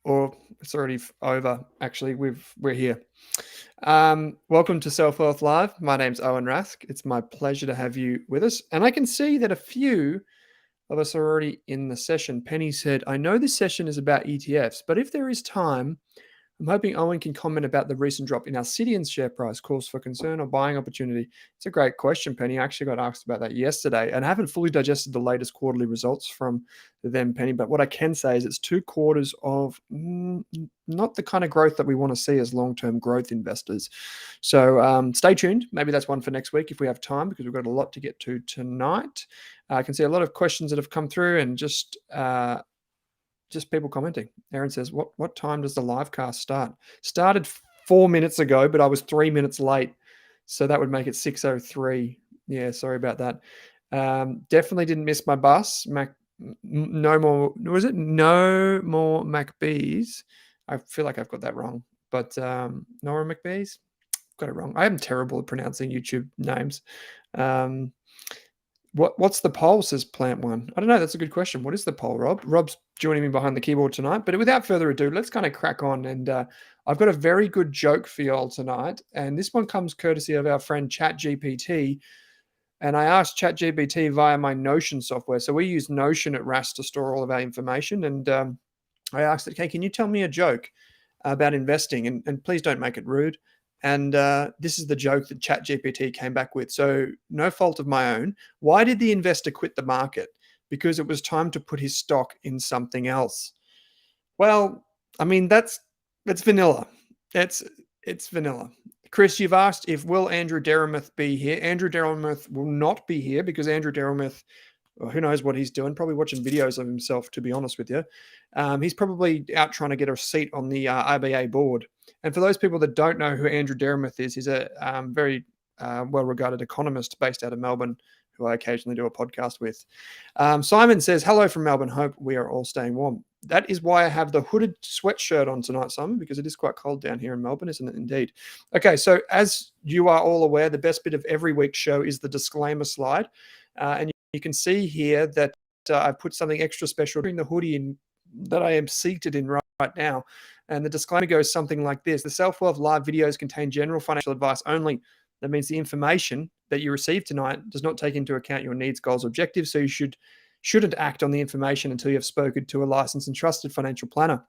or it's already over. Actually, we're here. Welcome to Selfwealth Live. My name's Owen Rask. It's my pleasure to have you with us, and I can see that a few of us are already in the session. Penny said, "I know this session is about ETFs, but if there is time, I'm hoping Owen can comment about the recent drop in Alcidion's share price, cause for concern or buying opportunity." It's a great question, Penny. I actually got asked about that yesterday, and I haven't fully digested the latest quarterly results from them, Penny. But what I can say is it's 2 quarters of not the kind of growth that we want to see as long-term growth investors. So stay tuned. Maybe that's one for next week if we have time, because we've got a lot to get to tonight. I can see a lot of questions that have come through, and just people commenting. Aaron says, what time does the live cast start? Started 4 minutes ago, but I was 3 minutes late. So that would make it 6:03. Yeah, sorry about that. Definitely didn't miss my bus. No more McBees. I feel like I've got that wrong. But Nora McBees? Got it wrong. I am terrible at pronouncing YouTube names. What's the poll, says Plant One? I don't know. That's a good question. What is the poll, Rob? Rob's joining me behind the keyboard tonight. But without further ado, let's kind of crack on. And I've got a very good joke for you all tonight. And this one comes courtesy of our friend ChatGPT. And I asked ChatGPT via my Notion software. So we use Notion at RAS to store all of our information. And I asked it, "Okay, can you tell me a joke about investing? And please don't make it rude." And this is the joke that ChatGPT came back with. So no fault of my own. Why did the investor quit the market? Because it was time to put his stock in something else. Well, I mean, that's vanilla. It's vanilla. Chris, you've asked if will Andrew Derrimouth be here. Andrew Derrimouth will not be here because Andrew Derrimouth, well, who knows what he's doing, probably watching videos of himself, to be honest with you. He's probably out trying to get a seat on the RBA board. And for those people that don't know who Andrew Derrimouth is, he's a very well-regarded economist based out of Melbourne, who I occasionally do a podcast with. Simon says, "Hello from Melbourne. Hope we are all staying warm." That is why I have the hooded sweatshirt on tonight, Simon, because it is quite cold down here in Melbourne, isn't it? Indeed. Okay, so as you are all aware, the best bit of every week's show is the disclaimer slide. And you can see here that I've put something extra special during the hoodie in that I am seated in right now. And the disclaimer goes something like this: the Selfwealth live videos contain general financial advice only. That means the information that you receive tonight does not take into account your needs, goals, objectives. So you shouldn't act on the information until you have spoken to a licensed and trusted financial planner.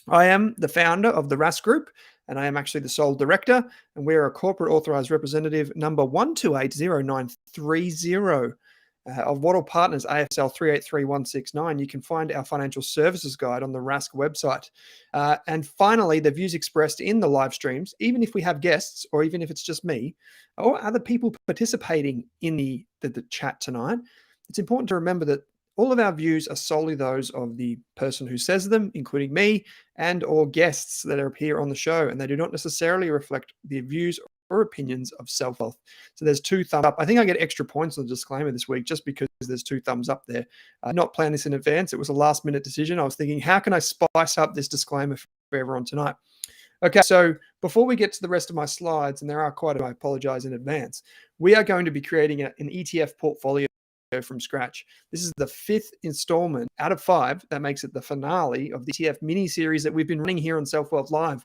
I am the founder of the RAS Group, and I am actually the sole director, and we are a corporate authorized representative number 1280930 of Waddle Partners, ASL 383169. You can find our financial services guide on the Rask website. And finally, the views expressed in the live streams, even if we have guests or even if it's just me or other people participating in the chat tonight, it's important to remember that all of our views are solely those of the person who says them, including me and or guests that appear on the show, and they do not necessarily reflect the views or opinions of Selfwealth. So there's 2 thumbs up. I think I get extra points on the disclaimer this week just because there's 2 thumbs up there. I did not plan this in advance. It was a last minute decision. I was thinking, how can I spice up this disclaimer for everyone tonight? Okay, so before we get to the rest of my slides, and there are quite I apologize in advance, we are going to be creating an ETF portfolio from scratch. This is the 5th installment out of 5. That makes it the finale of the ETF mini series that we've been running here on Selfwealth Live.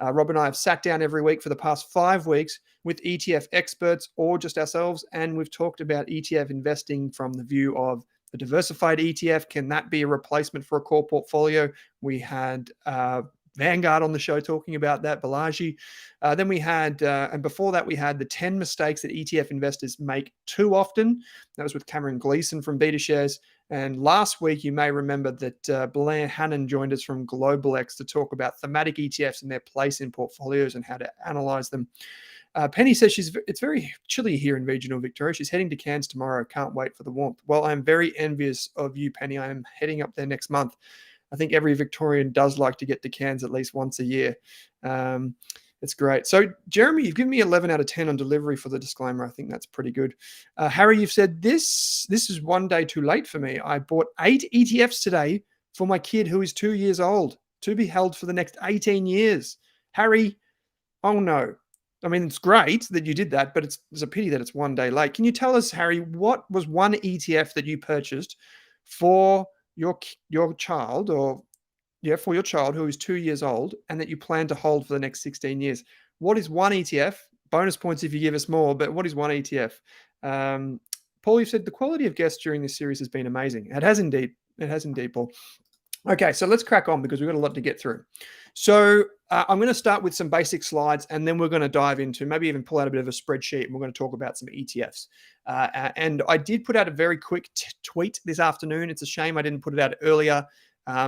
Rob and I have sat down every week for the past 5 weeks with ETF experts or just ourselves, and we've talked about ETF investing from the view of a diversified ETF. Can that be a replacement for a core portfolio? We had Vanguard on the show talking about that, Balaji. Then we had, and before that, we had the 10 mistakes that ETF investors make too often. That was with Cameron Gleason from BetaShares. And last week, you may remember that Blair Hannon joined us from GlobalX to talk about thematic ETFs and their place in portfolios and how to analyze them. Penny says it's very chilly here in regional Victoria. She's heading to Cairns tomorrow. Can't wait for the warmth. Well, I'm very envious of you, Penny. I am heading up there next month. I think every Victorian does like to get to Cairns at least once a year. It's great. So, Jeremy, you've given me 11 out of 10 on delivery for the disclaimer. I think that's pretty good. Harry, you've said this is one day too late for me. I bought 8 ETFs today for my kid who is 2 years old to be held for the next 18 years. Harry, oh no. I mean, it's great that you did that, but it's a pity that it's one day late. Can you tell us, Harry, what was one ETF that you purchased for your child or for your child who is 2 years old and that you plan to hold for the next 16 years. What is one ETF? Bonus points if you give us more, but what is one ETF? Paul, you've said the quality of guests during this series has been amazing. It has indeed. It has indeed, Paul. Okay, so let's crack on because we've got a lot to get through. So I'm going to start with some basic slides, and then we're going to dive into, maybe even pull out a bit of a spreadsheet, and we're going to talk about some ETFs. And I did put out a very quick tweet this afternoon. It's a shame I didn't put it out earlier.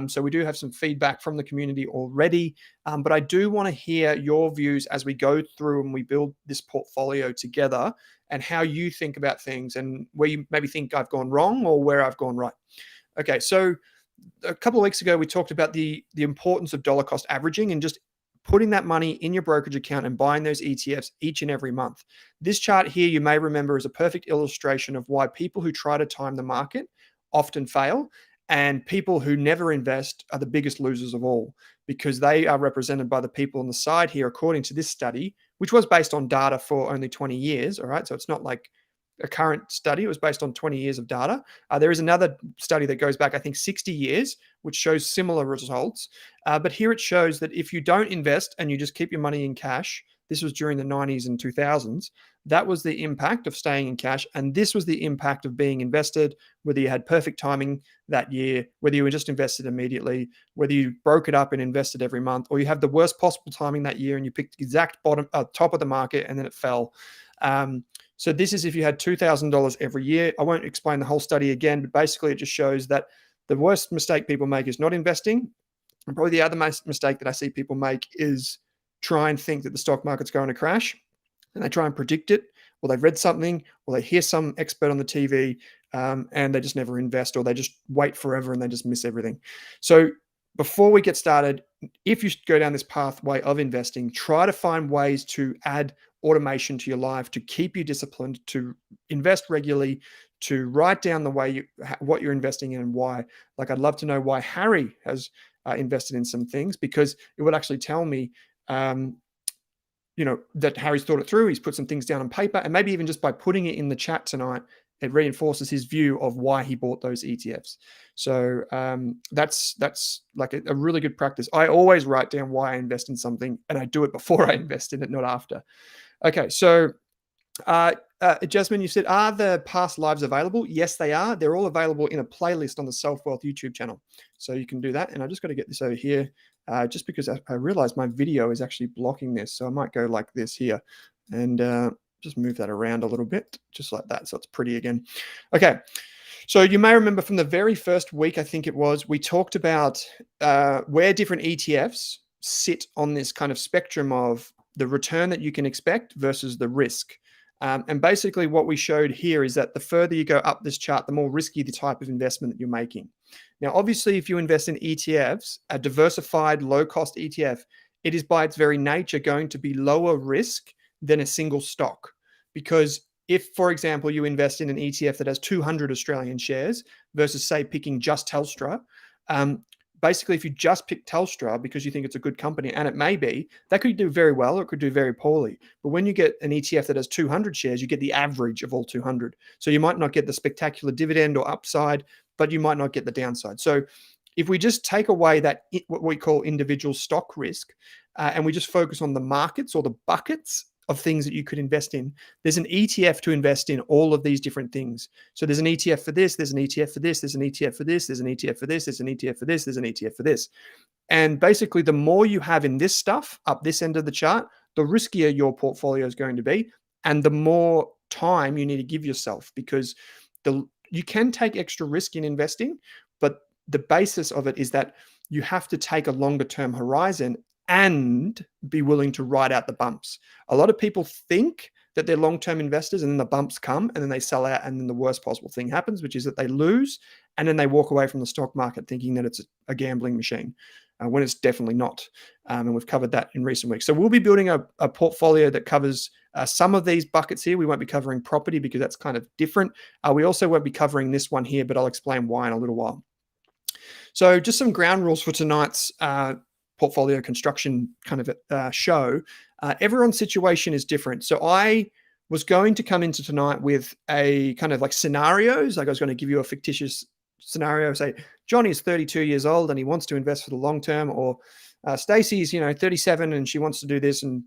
So we do have some feedback from the community already, but I do want to hear your views as we go through and we build this portfolio together, and how you think about things and where you maybe think I've gone wrong or where I've gone right. Okay, so a couple of weeks ago, we talked about the importance of dollar cost averaging and just putting that money in your brokerage account and buying those ETFs each and every month. This chart here, you may remember, is a perfect illustration of why people who try to time the market often fail, and people who never invest are the biggest losers of all, because they are represented by the people on the side here, according to this study, which was based on data for only 20 years. All right, so it's not like a current study. It was based on 20 years of data. There is another study that goes back, I think, 60 years, which shows similar results. But here it shows that if you don't invest and you just keep your money in cash, this was during the 90s and 2000s, that was the impact of staying in cash. And this was the impact of being invested, whether you had perfect timing that year, whether you were just invested immediately, whether you broke it up and invested every month, or you have the worst possible timing that year and you picked the exact top of the market and then it fell. So this is if you had $2,000 every year. I won't explain the whole study again, but basically it just shows that the worst mistake people make is not investing. And probably the other mistake that I see people make is try and think that the stock market's going to crash, and they try and predict it, or they've read something, or they hear some expert on the TV, and they just never invest, or they just wait forever and they just miss everything. So before we get started, if you go down this pathway of investing, try to find ways to add automation to your life, to keep you disciplined, to invest regularly, to write down the way what you're investing in and why. Like, I'd love to know why Harry has invested in some things, because it would actually tell me, that Harry's thought it through. He's put some things down on paper, and maybe even just by putting it in the chat tonight, it reinforces his view of why he bought those ETFs. So that's like a really good practice. I always write down why I invest in something, and I do it before I invest in it, not after. Okay, so Jasmine, you said, are the past lives available? Yes, they are. They're all available in a playlist on the Selfwealth YouTube channel. So you can do that. And I just got to get this over here, just because I realized my video is actually blocking this. So I might go like this here and just move that around a little bit, just like that. So it's pretty again. Okay. So you may remember from the very first week, I think it was, we talked about where different ETFs sit on this kind of spectrum of the return that you can expect versus the risk. And basically what we showed here is that the further you go up this chart, the more risky the type of investment that you're making. Now, obviously, if you invest in ETFs, a diversified low-cost ETF, it is by its very nature going to be lower risk than a single stock. Because if, for example, you invest in an ETF that has 200 Australian shares versus, say, picking just Telstra, basically, if you just pick Telstra because you think it's a good company, and it may be, that could do very well or it could do very poorly. But when you get an ETF that has 200 shares, you get the average of all 200. So you might not get the spectacular dividend or upside, but you might not get the downside. So if we just take away that, what we call individual stock risk, and we just focus on the markets or the buckets of things that you could invest in, there's an ETF to invest in all of these different things. So there's an ETF for this, there's an ETF for this, there's an ETF for this, there's an ETF for this, there's an ETF for this, there's an ETF for this. And basically, the more you have in this stuff up this end of the chart, the riskier your portfolio is going to be, and the more time you need to give yourself, because you can take extra risk in investing, but the basis of it is that you have to take a longer term horizon and be willing to ride out the bumps. A lot of people think that they're long-term investors, and then the bumps come and then they sell out, and then the worst possible thing happens, which is that they lose, and then they walk away from the stock market thinking that it's a gambling machine, when it's definitely not. And we've covered that in recent weeks. So we'll be building a portfolio that covers some of these buckets here. We won't be covering property because that's kind of different. We also won't be covering this one here, but I'll explain why in a little while. So just some ground rules for tonight's portfolio construction kind of show. Everyone's situation is different. So I was going to come into tonight with a kind of like scenarios, like I was going to give you a fictitious scenario, say Johnny is 32 years old and he wants to invest for the long term, or Stacey's 37 and she wants to do this, and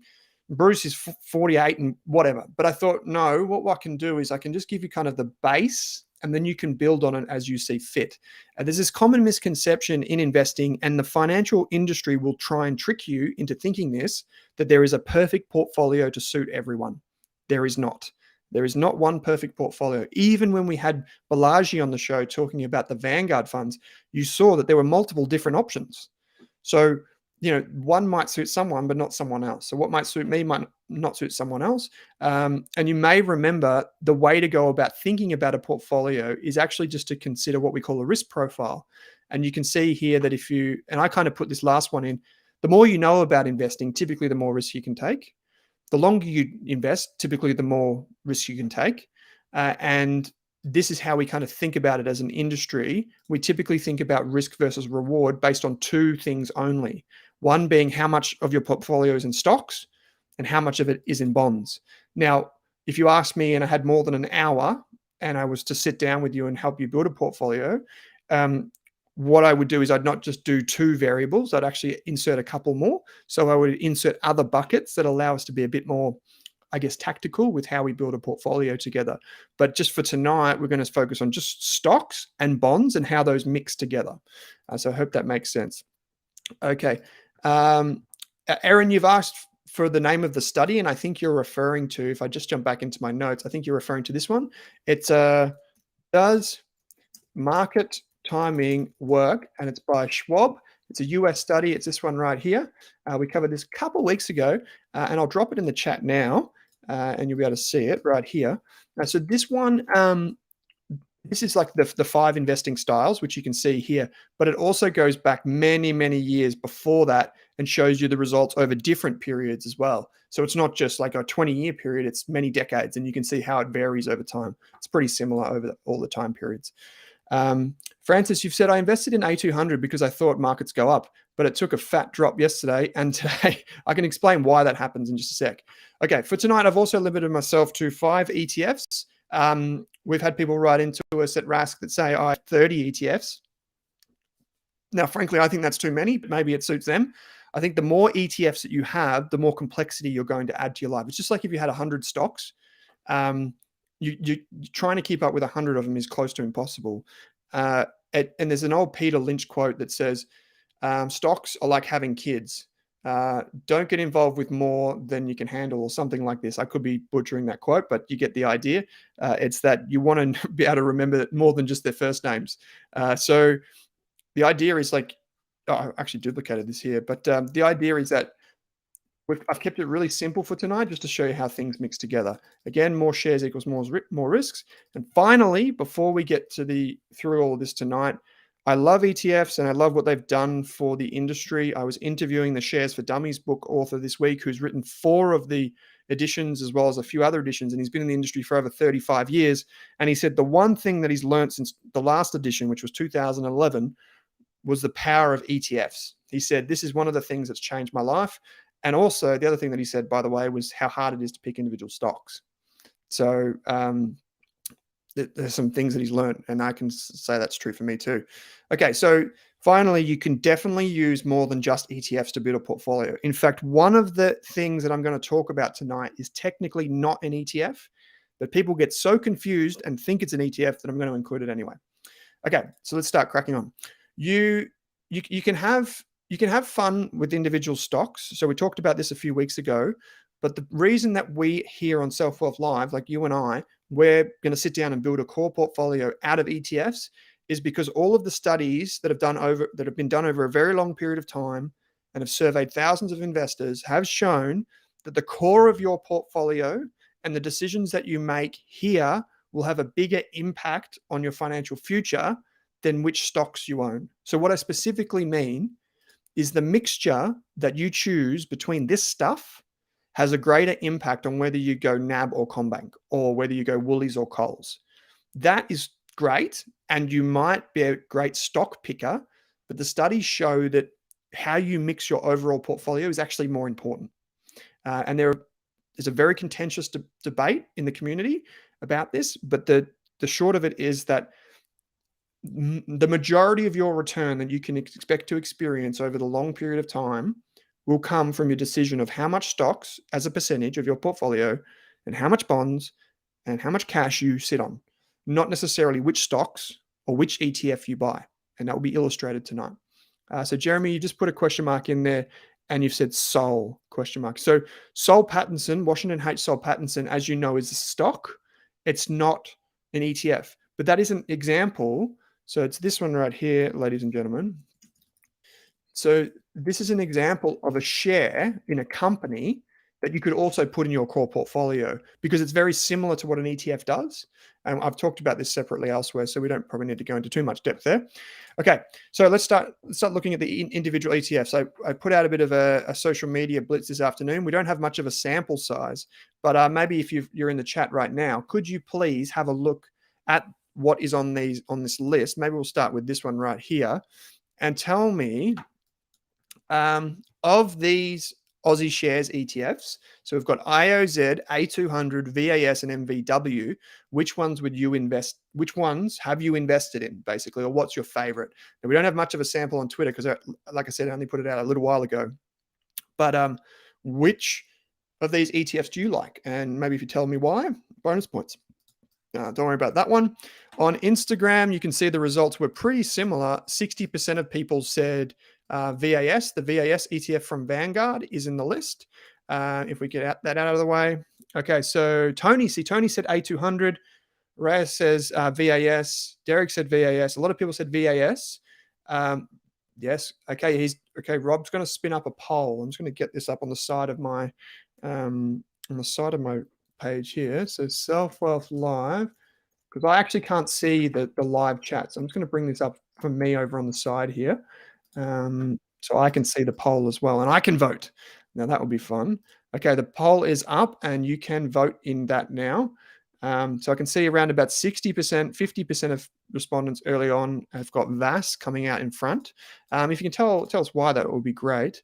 Bruce is 48 and whatever. But I thought, no, what I can do is I can just give you kind of the base, and then you can build on it as you see fit. And there's this common misconception in investing, and the financial industry will try and trick you into thinking this, that there is a perfect portfolio to suit everyone. There is not. There is not one perfect portfolio. Even when we had Balaji on the show talking about the Vanguard funds, you saw that there were multiple different options. So, one might suit someone, but not someone else. So what might suit me might not suit someone else. And you may remember the way to go about thinking about a portfolio is actually just to consider what we call a risk profile. And you can see here that and I kind of put this last one in, the more you know about investing, typically the more risk you can take. The longer you invest, typically the more risk you can take. And this is how we kind of think about it as an industry. We typically think about risk versus reward based on two things only. One being how much of your portfolio is in stocks and how much of it is in bonds. Now, if you asked me and I had more than an hour and I was to sit down with you and help you build a portfolio, what I would do is I'd not just do two variables, I'd actually insert a couple more. So I would insert other buckets that allow us to be a bit more, I guess, tactical with how we build a portfolio together. But just for tonight, we're going to focus on just stocks and bonds and how those mix together. So I hope that makes sense. Okay. Erin, you've asked for the name of the study, and I think you're referring to, if I just jump back into my notes, I think you're referring to this one. It's Does Market Timing Work? And it's by Schwab. It's a US study. It's this one right here. We covered this a couple of weeks ago, and I'll drop it in the chat now, and you'll be able to see it right here. So this one, this is like the 5 investing styles, which you can see here, but it also goes back many, many years before that and shows you the results over different periods as well. So it's not just like a 20-year period, it's many decades, and you can see how it varies over time. It's pretty similar over all the time periods. Francis, you've said, I invested in A200 because I thought markets go up, but it took a fat drop yesterday and today. I can explain why that happens in just a sec. Okay, for tonight, I've also limited myself to 5 ETFs. We've had people write into us at Rask that say, I have 30 ETFs. Now, frankly, I think that's too many, but maybe it suits them. I think the more ETFs that you have, the more complexity you're going to add to your life. It's just like if you had 100 stocks, you're trying to keep up with 100 of them is close to impossible. And there's an old Peter Lynch quote that says, stocks are like having kids. Don't get involved with more than you can handle, or something like this. I could be butchering that quote, but you get the idea. It's that you want to be able to remember more than just their first names. So the idea is like, I actually duplicated this here, but the idea is that I've kept it really simple for tonight, just to show you how things mix together. Again, more shares equals more risks. And finally, before we get through all of this tonight, I love ETFs and I love what they've done for the industry. I was interviewing the Shares for Dummies book author this week, who's written 4 of the editions as well as a few other editions, and he's been in the industry for over 35 years. And he said the one thing that he's learned since the last edition, which was 2011, was the power of ETFs. He said, this is one of the things that's changed my life. And also the other thing that he said, by the way, was how hard it is to pick individual stocks. So there's some things that he's learned, and I can say that's true for me too. Okay, so finally, you can definitely use more than just ETFs to build a portfolio. In fact, one of the things that I'm going to talk about tonight is technically not an ETF, but people get so confused and think it's an ETF that I'm going to include it anyway. Okay, so let's start cracking on. You can have fun with individual stocks. So we talked about this a few weeks ago, but the reason that we here on Selfwealth Live, like you and I, we're going to sit down and build a core portfolio out of ETFs is because all of the studies that have been done over a very long period of time and have surveyed thousands of investors have shown that the core of your portfolio and the decisions that you make here will have a bigger impact on your financial future than which stocks you own. So what I specifically mean is the mixture that you choose between this stuff has a greater impact on whether you go NAB or Combank, or whether you go Woolies or Coles. That is great, and you might be a great stock picker, but the studies show that how you mix your overall portfolio is actually more important. And there's a very contentious debate in the community about this, but the short of it is that the majority of your return that you can expect to experience over the long period of time will come from your decision of how much stocks as a percentage of your portfolio and how much bonds and how much cash you sit on, not necessarily which stocks or which ETF you buy. And that will be illustrated tonight. So Jeremy, you just put a question mark in there and you've said Sol question mark. So Sol Pattinson, Washington H. Sol Pattinson, as you know, is a stock. It's not an ETF, but that is an example. So it's this one right here, ladies and gentlemen. So this is an example of a share in a company that you could also put in your core portfolio because it's very similar to what an ETF does. And I've talked about this separately elsewhere, so we don't probably need to go into too much depth there. Okay, so let's start looking at the individual ETFs. I put out a bit of a social media blitz this afternoon. We don't have much of a sample size, but maybe if you're in the chat right now, could you please have a look at what is on this list? Maybe we'll start with this one right here, and tell me of these Aussie shares ETFs. So we've got IOZ, A200, VAS, and MVW. Which ones would you invest? Which ones have you invested in, basically, or what's your favorite? Now, we don't have much of a sample on Twitter because, like I said, I only put it out a little while ago. But which of these ETFs do you like? And maybe if you tell me why, bonus points. Don't worry about that one. On Instagram, you can see the results were pretty similar. 60% of people said VAS. The VAS ETF from Vanguard is in the list. If we get that out of the way. Okay, so Tony said A200. Reyes says VAS. Derek said VAS. A lot of people said VAS. Yes. Okay. Rob's going to spin up a poll. I'm just going to get this up on the side of my page here. So Selfwealth Live, because I actually can't see the live chat. So I'm just going to bring this up for me over on the side here. So I can see the poll as well, and I can vote. Now that will be fun. Okay, the poll is up, and you can vote in that now. So I can see around about 60%, 50% of respondents early on have got VAS coming out in front. If you can tell us why, that would be great.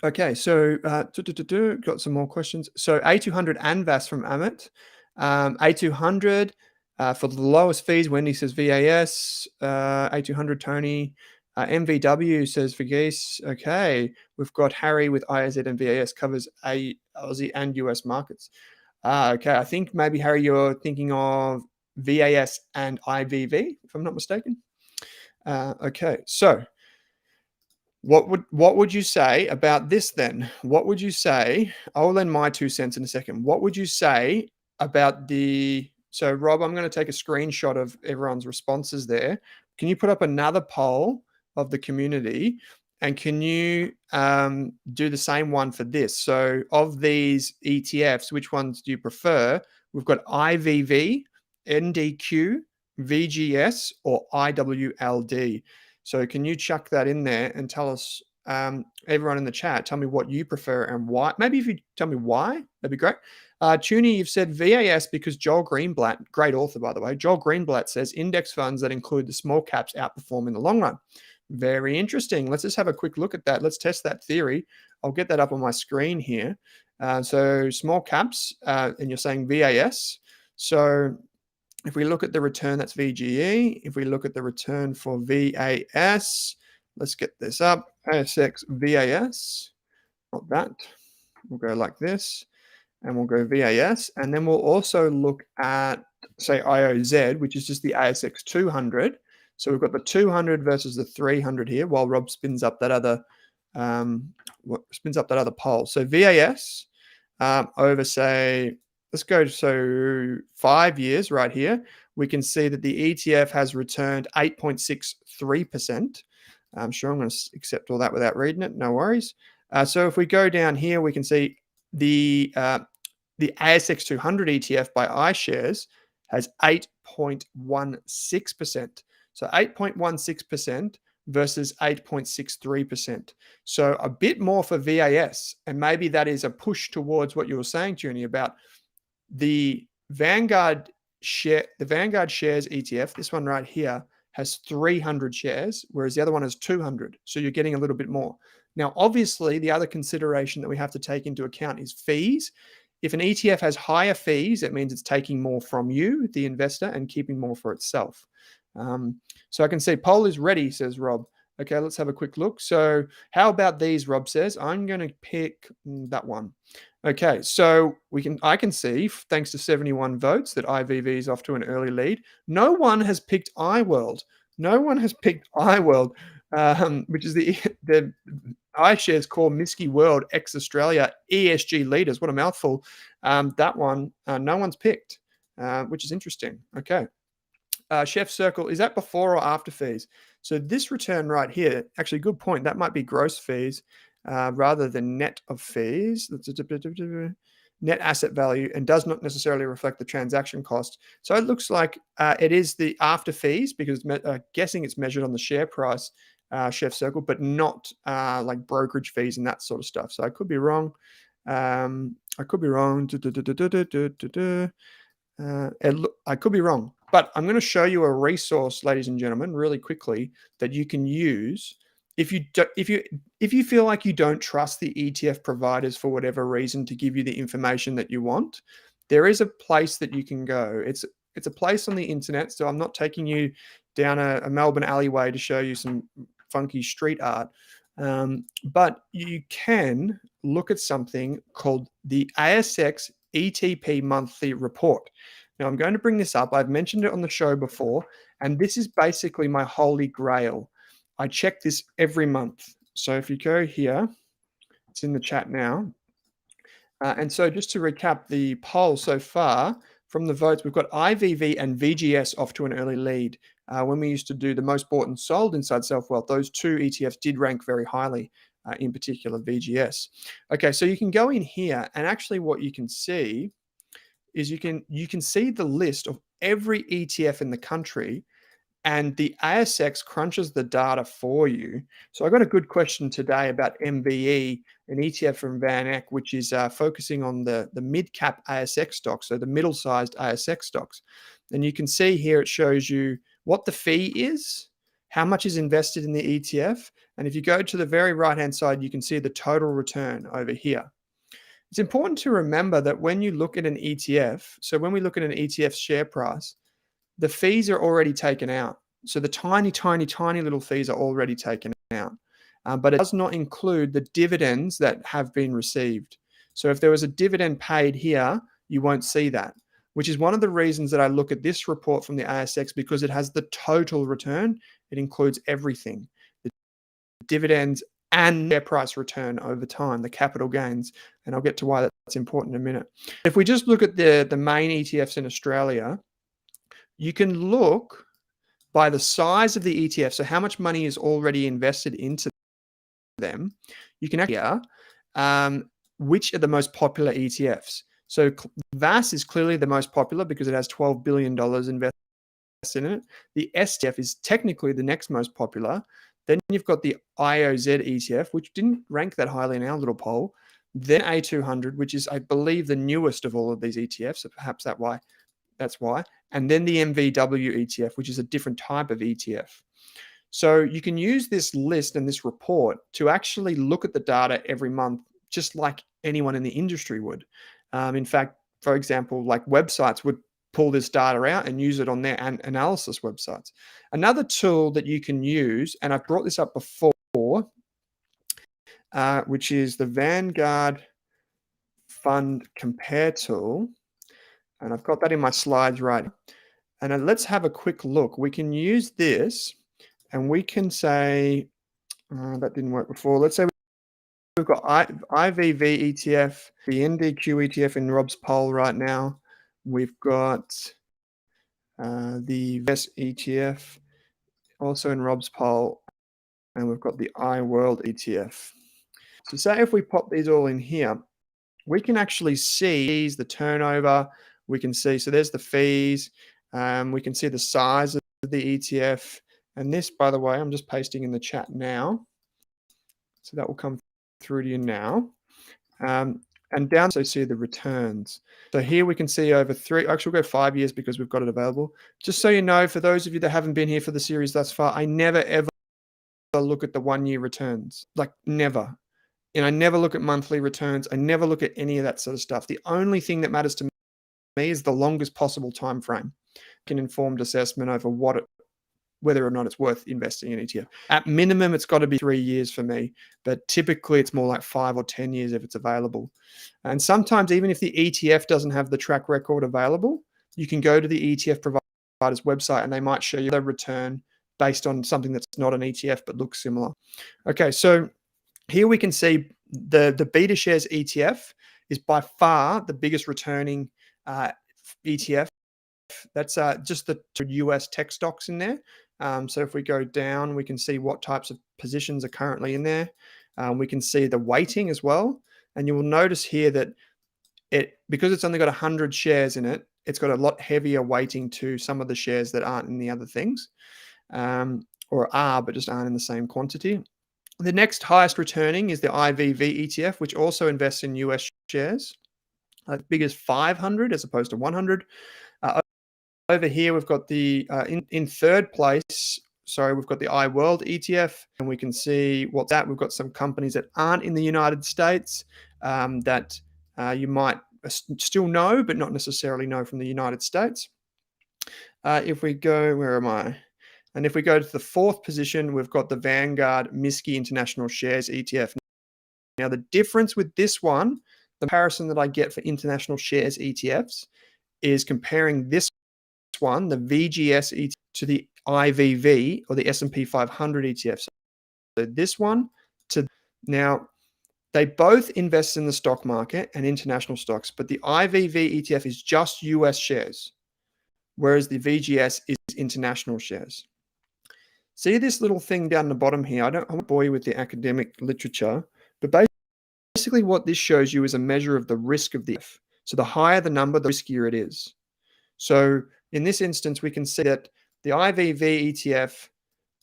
Okay, so got some more questions. So A200 and VAS from Amit. A200 for the lowest fees, Wendy says VAS. A200, Tony. MVW says Verghese. Okay, we've got Harry with IOZ and VAS, covers Aussie and US markets. Okay, I think maybe, Harry, you're thinking of VAS and IVV, if I'm not mistaken. Okay, so what would you say about this then? What would you say? I'll lend my 2 cents in a second. What would you say about so Rob, I'm going to take a screenshot of everyone's responses there. Can you put up another poll of the community? And can you do the same one for this? So of these ETFs, which ones do you prefer? We've got IVV, NDQ, VGS, or IWLD. So can you chuck that in there and tell us, everyone in the chat, tell me what you prefer and why. Maybe if you tell me why, that'd be great. Tuny, you've said VAS because Joel Greenblatt, great author, by the way. Joel Greenblatt says index funds that include the small caps outperform in the long run. Very interesting. Let's just have a quick look at that. Let's test that theory. I'll get that up on my screen here. So small caps, and you're saying VAS. So if we look at the return, that's VGE. If we look at the return for VAS, let's get this up. ASX VAS, not that. We'll go like this, and we'll go VAS. And then we'll also look at, say, IOZ, which is just the ASX 200. So we've got the 200 versus the 300 here, while Rob spins up that other poll. So VAS over, say, let's go to 5 years right here. We can see that the ETF has returned 8.63%. I'm sure I'm going to accept all that without reading it. No worries. So if we go down here, we can see the ASX 200 ETF by iShares has 8.16%. So 8.16% versus 8.63%. So a bit more for VAS. And maybe that is a push towards what you were saying, Junie, about the Vanguard shares ETF. This one right here has 300 shares, whereas the other one has 200. So you're getting a little bit more. Now, obviously, the other consideration that we have to take into account is fees. If an ETF has higher fees, it means it's taking more from you, the investor, and keeping more for itself. So I can see poll is ready, says Rob. Okay, let's have a quick look. So how about these, Rob says? I'm going to pick that one. Okay, so I can see, thanks to 71 votes, that IVV is off to an early lead. No one has picked iWorld. No one has picked iWorld, which is the iShares Core Misky World ex Australia ESG leaders. What a mouthful. That one, no one's picked, which is interesting. Okay. Chef Circle, is that before or after fees? So this return right here, actually, good point. That might be gross fees rather than net of fees. Net asset value, and does not necessarily reflect the transaction cost. So it looks like it is the after fees, because guessing it's measured on the share price, Chef Circle, but not like brokerage fees and that sort of stuff. So I could be wrong. I could be wrong. I could be wrong, but I'm going to show you a resource, ladies and gentlemen, really quickly, that you can use if you feel like you don't trust the ETF providers for whatever reason to give you the information that you want. There is a place that you can go. It's a place on the internet. So I'm not taking you down a Melbourne alleyway to show you some funky street art. But you can look at something called the ASX ETP monthly report. Now, I'm going to bring this up. I've mentioned it on the show before, and this is basically my holy grail. I check this every month. So if you go here, it's in the chat now. And so just to recap the poll so far, from the votes, we've got IVV and VGS off to an early lead. When we used to do the most bought and sold inside Selfwealth, those two ETFs did rank very highly, in particular VGS. Okay, so you can go in here, and actually what you can see is you can see the list of every ETF in the country, and the ASX crunches the data for you. So I got a good question today about MVE, an ETF from Van Eck, which is focusing on the mid-cap ASX stocks, so the middle-sized ASX stocks. And you can see here it shows you what the fee is, how much is invested in the ETF, and if you go to the very right-hand side, you can see the total return over here. It's important to remember that when you look at an ETF, so when we look at an ETF share price, the fees are already taken out. So the tiny, tiny, tiny little fees are already taken out. But it does not include the dividends that have been received. So if there was a dividend paid here, you won't see that, which is one of the reasons that I look at this report from the ASX, because it has the total return. It includes everything, the dividends and share price return over time, the capital gains. And I'll get to why that's important in a minute. If we just look at the main ETFs in Australia, you can look by the size of the ETF, so how much money is already invested into them. You can actually which are the most popular ETFs. So VAS is clearly the most popular because it has $12 billion invested in it. The STF is technically the next most popular. Then you've got the IOZ ETF, which didn't rank that highly in our little poll. Then A200, which is, I believe, the newest of all of these ETFs, so perhaps that's why. And then the MVW ETF, which is a different type of ETF. So you can use this list and this report to actually look at the data every month, just like anyone in the industry would. In fact, for example, like websites would pull this data out and use it on their analysis websites. Another tool that you can use, and I've brought this up before, which is the Vanguard Fund Compare tool. And I've got that in my slides right. And let's have a quick look. We can use this, and we can say, that didn't work before. Let's say we've got IVV ETF, the NDQ ETF in Rob's poll right now. We've got the VES ETF also in Rob's poll, and we've got the iWorld ETF. So say if we pop these all in here, we can actually see the turnover. We can see, so there's the fees. We can see the size of the ETF. And this, by the way, I'm just pasting in the chat now. So that will come through to you now. And down, so see the returns. So here we can see over actually we'll go 5 years because we've got it available. Just so you know, for those of you that haven't been here for the series thus far, I never ever look at the 1 year returns, like never. And I never look at monthly returns. I never look at any of that sort of stuff. The only thing that matters to me is the longest possible time frame. An informed assessment over whether or not it's worth investing in ETF. At minimum, it's got to be 3 years for me, but typically it's more like 5 or 10 years if it's available. And sometimes even if the ETF doesn't have the track record available, you can go to the ETF provider's website and they might show you the return based on something that's not an ETF but looks similar. Okay, so here we can see the BetaShares ETF is by far the biggest returning ETF. That's just the US tech stocks in there. So if we go down, we can see what types of positions are currently in there. We can see the weighting as well. And you will notice here that because it's only got 100 shares in it, it's got a lot heavier weighting to some of the shares that aren't in the other things, or are, but just aren't in the same quantity. The next highest returning is the IVV ETF, which also invests in US shares. As big as 500 as opposed to 100. Over here, we've got the in third place. Sorry, we've got the iWorld ETF, and we can see what's that. We've got some companies that aren't in the United States that you might still know, but not necessarily know from the United States. If we go, where am I? And if we go to the fourth position, we've got the Vanguard MSCI International Shares ETF. Now, the difference with this one, the comparison that I get for international shares ETFs, is comparing this one, the VGS ETF, to the IVV or the S&P 500 ETF. So this one to now, they both invest in the stock market and international stocks, but the IVV ETF is just US shares, whereas the VGS is international shares. See this little thing down the bottom here? I won't bore you with the academic literature, but basically what this shows you is a measure of the risk of the ETF. So the higher the number, the riskier it is. So in this instance, we can see that the IVV ETF,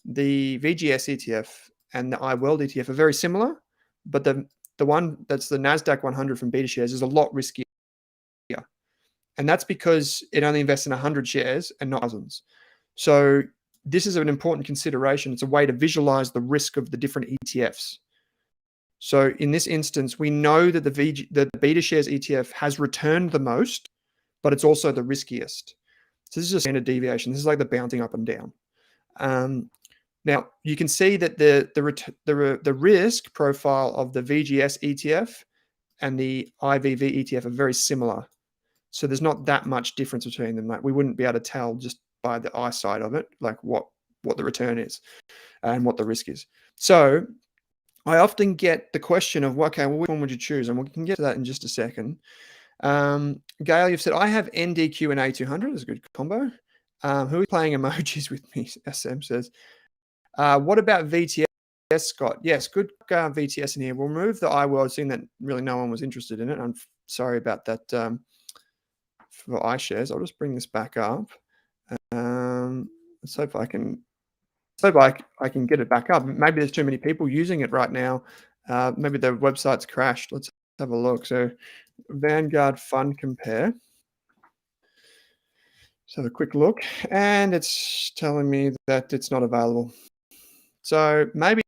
the VGS ETF, and the iWorld ETF are very similar, but the one that's the NASDAQ 100 from BetaShares is a lot riskier. And that's because it only invests in 100 shares and not thousands. So this is an important consideration. It's a way to visualize the risk of the different ETFs. So in this instance, we know that the BetaShares ETF has returned the most, but it's also the riskiest. So this is a standard deviation. This is like the bouncing up and down. Now you can see that the risk profile of the VGS ETF and the IVV ETF are very similar. So there's not that much difference between them. Like we wouldn't be able to tell just by the eyesight of it, like what the return is and what the risk is. So I often get the question of, okay, well, which one would you choose? And we can get to that in just a second. Gail, you've said, I have NDQ and A200. That's a good combo. Who is playing emojis with me? SM says. What about VTS, Scott? Yes, good VTS in here. We'll remove the iWorld, seeing that really no one was interested in it. I'm sorry about that for iShares. I'll just bring this back up. Let's hope I can get it back up. Maybe there's too many people using it right now. Maybe the website's crashed. Let's have a look. So Vanguard Fund Compare. So a quick look, and it's telling me that it's not available. So maybe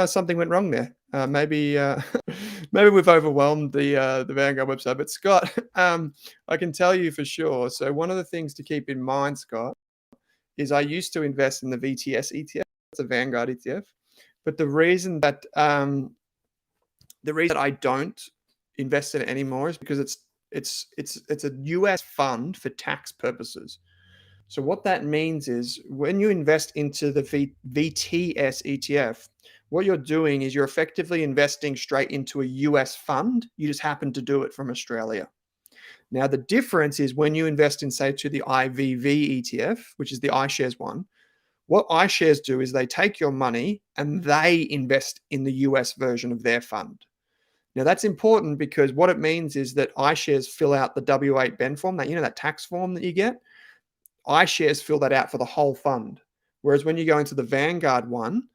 something went wrong there. Maybe we've overwhelmed the Vanguard website. But Scott, I can tell you for sure. So one of the things to keep in mind, Scott, is I used to invest in the VTS ETF. It's a Vanguard ETF. But the reason that I don't invest in it anymore is because it's a US fund for tax purposes. So what that means is when you invest into the VTS ETF, what you're doing is you're effectively investing straight into a US fund. You just happen to do it from Australia. Now, the difference is when you invest in, say, to the IVV ETF, which is the iShares one, what iShares do is they take your money and they invest in the US version of their fund. Now, that's important because what it means is that iShares fill out the W8 BEN form, that tax form that you get. iShares fill that out for the whole fund. Whereas when you go into the Vanguard one,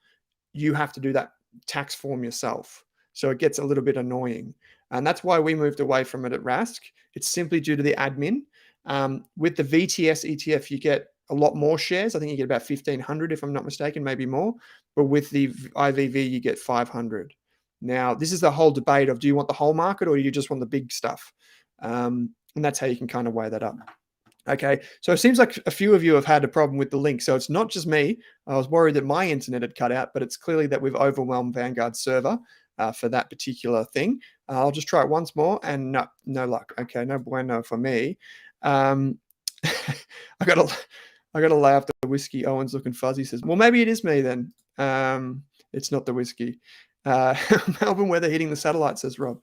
you have to do that tax form yourself. So it gets a little bit annoying. And that's why we moved away from it at Rask. It's simply due to the admin. With the VTS ETF, you get a lot more shares. I think you get about 1,500, if I'm not mistaken, maybe more. But with the IVV, you get 500. Now, this is the whole debate of, do you want the whole market or do you just want the big stuff? And that's how you can kind of weigh that up. Okay, so it seems like a few of you have had a problem with the link. So it's not just me. I was worried that my internet had cut out, but it's clearly that we've overwhelmed Vanguard's server for that particular thing. I'll just try it once more, and no luck. Okay, no bueno for me. I gotta laugh. The whiskey. Owen's looking fuzzy. Says, well, maybe it is me then. It's not the whiskey. Melbourne weather hitting the satellite, says Rob.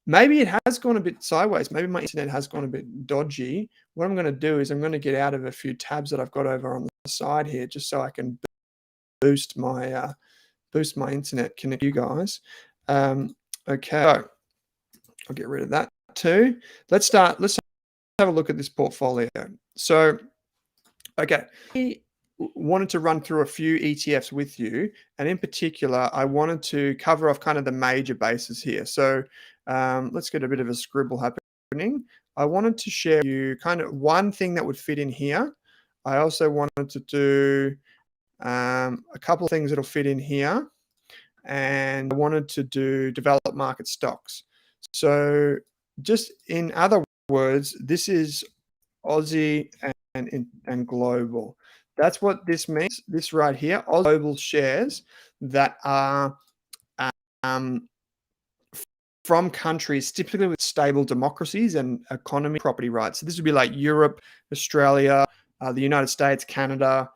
Maybe it has gone a bit sideways. Maybe my internet has gone a bit dodgy. What I'm going to do is I'm going to get out of a few tabs that I've got over on the side here, just so I can boost my internet connect you guys. Okay, so I'll get rid of that too. Let's have a look at this portfolio. So, okay, I wanted to run through a few ETFs with you, and in particular, I wanted to cover off kind of the major bases here. So let's get a bit of a scribble happening. I wanted to share with you kind of one thing that would fit in here. I also wanted to do a couple of things that'll fit in here, and I wanted to do developed market stocks. So just in other words, this is Aussie and global. That's what this means. This right here, Aussie global shares that are from countries typically with stable democracies and economy property rights. So this would be like Europe, Australia, the United States, Canada.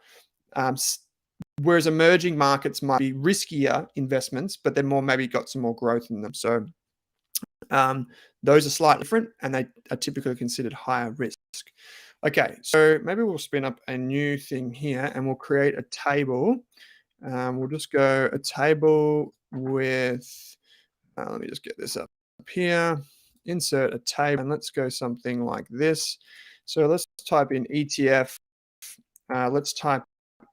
Whereas emerging markets might be riskier investments, but they're more maybe got some more growth in them. So those are slightly different, and they are typically considered higher risk. Okay, so maybe we'll spin up a new thing here, and we'll create a table. We'll just go a table with, let me just get this up here, insert a table, and let's go something like this. So let's type in ETF. Let's type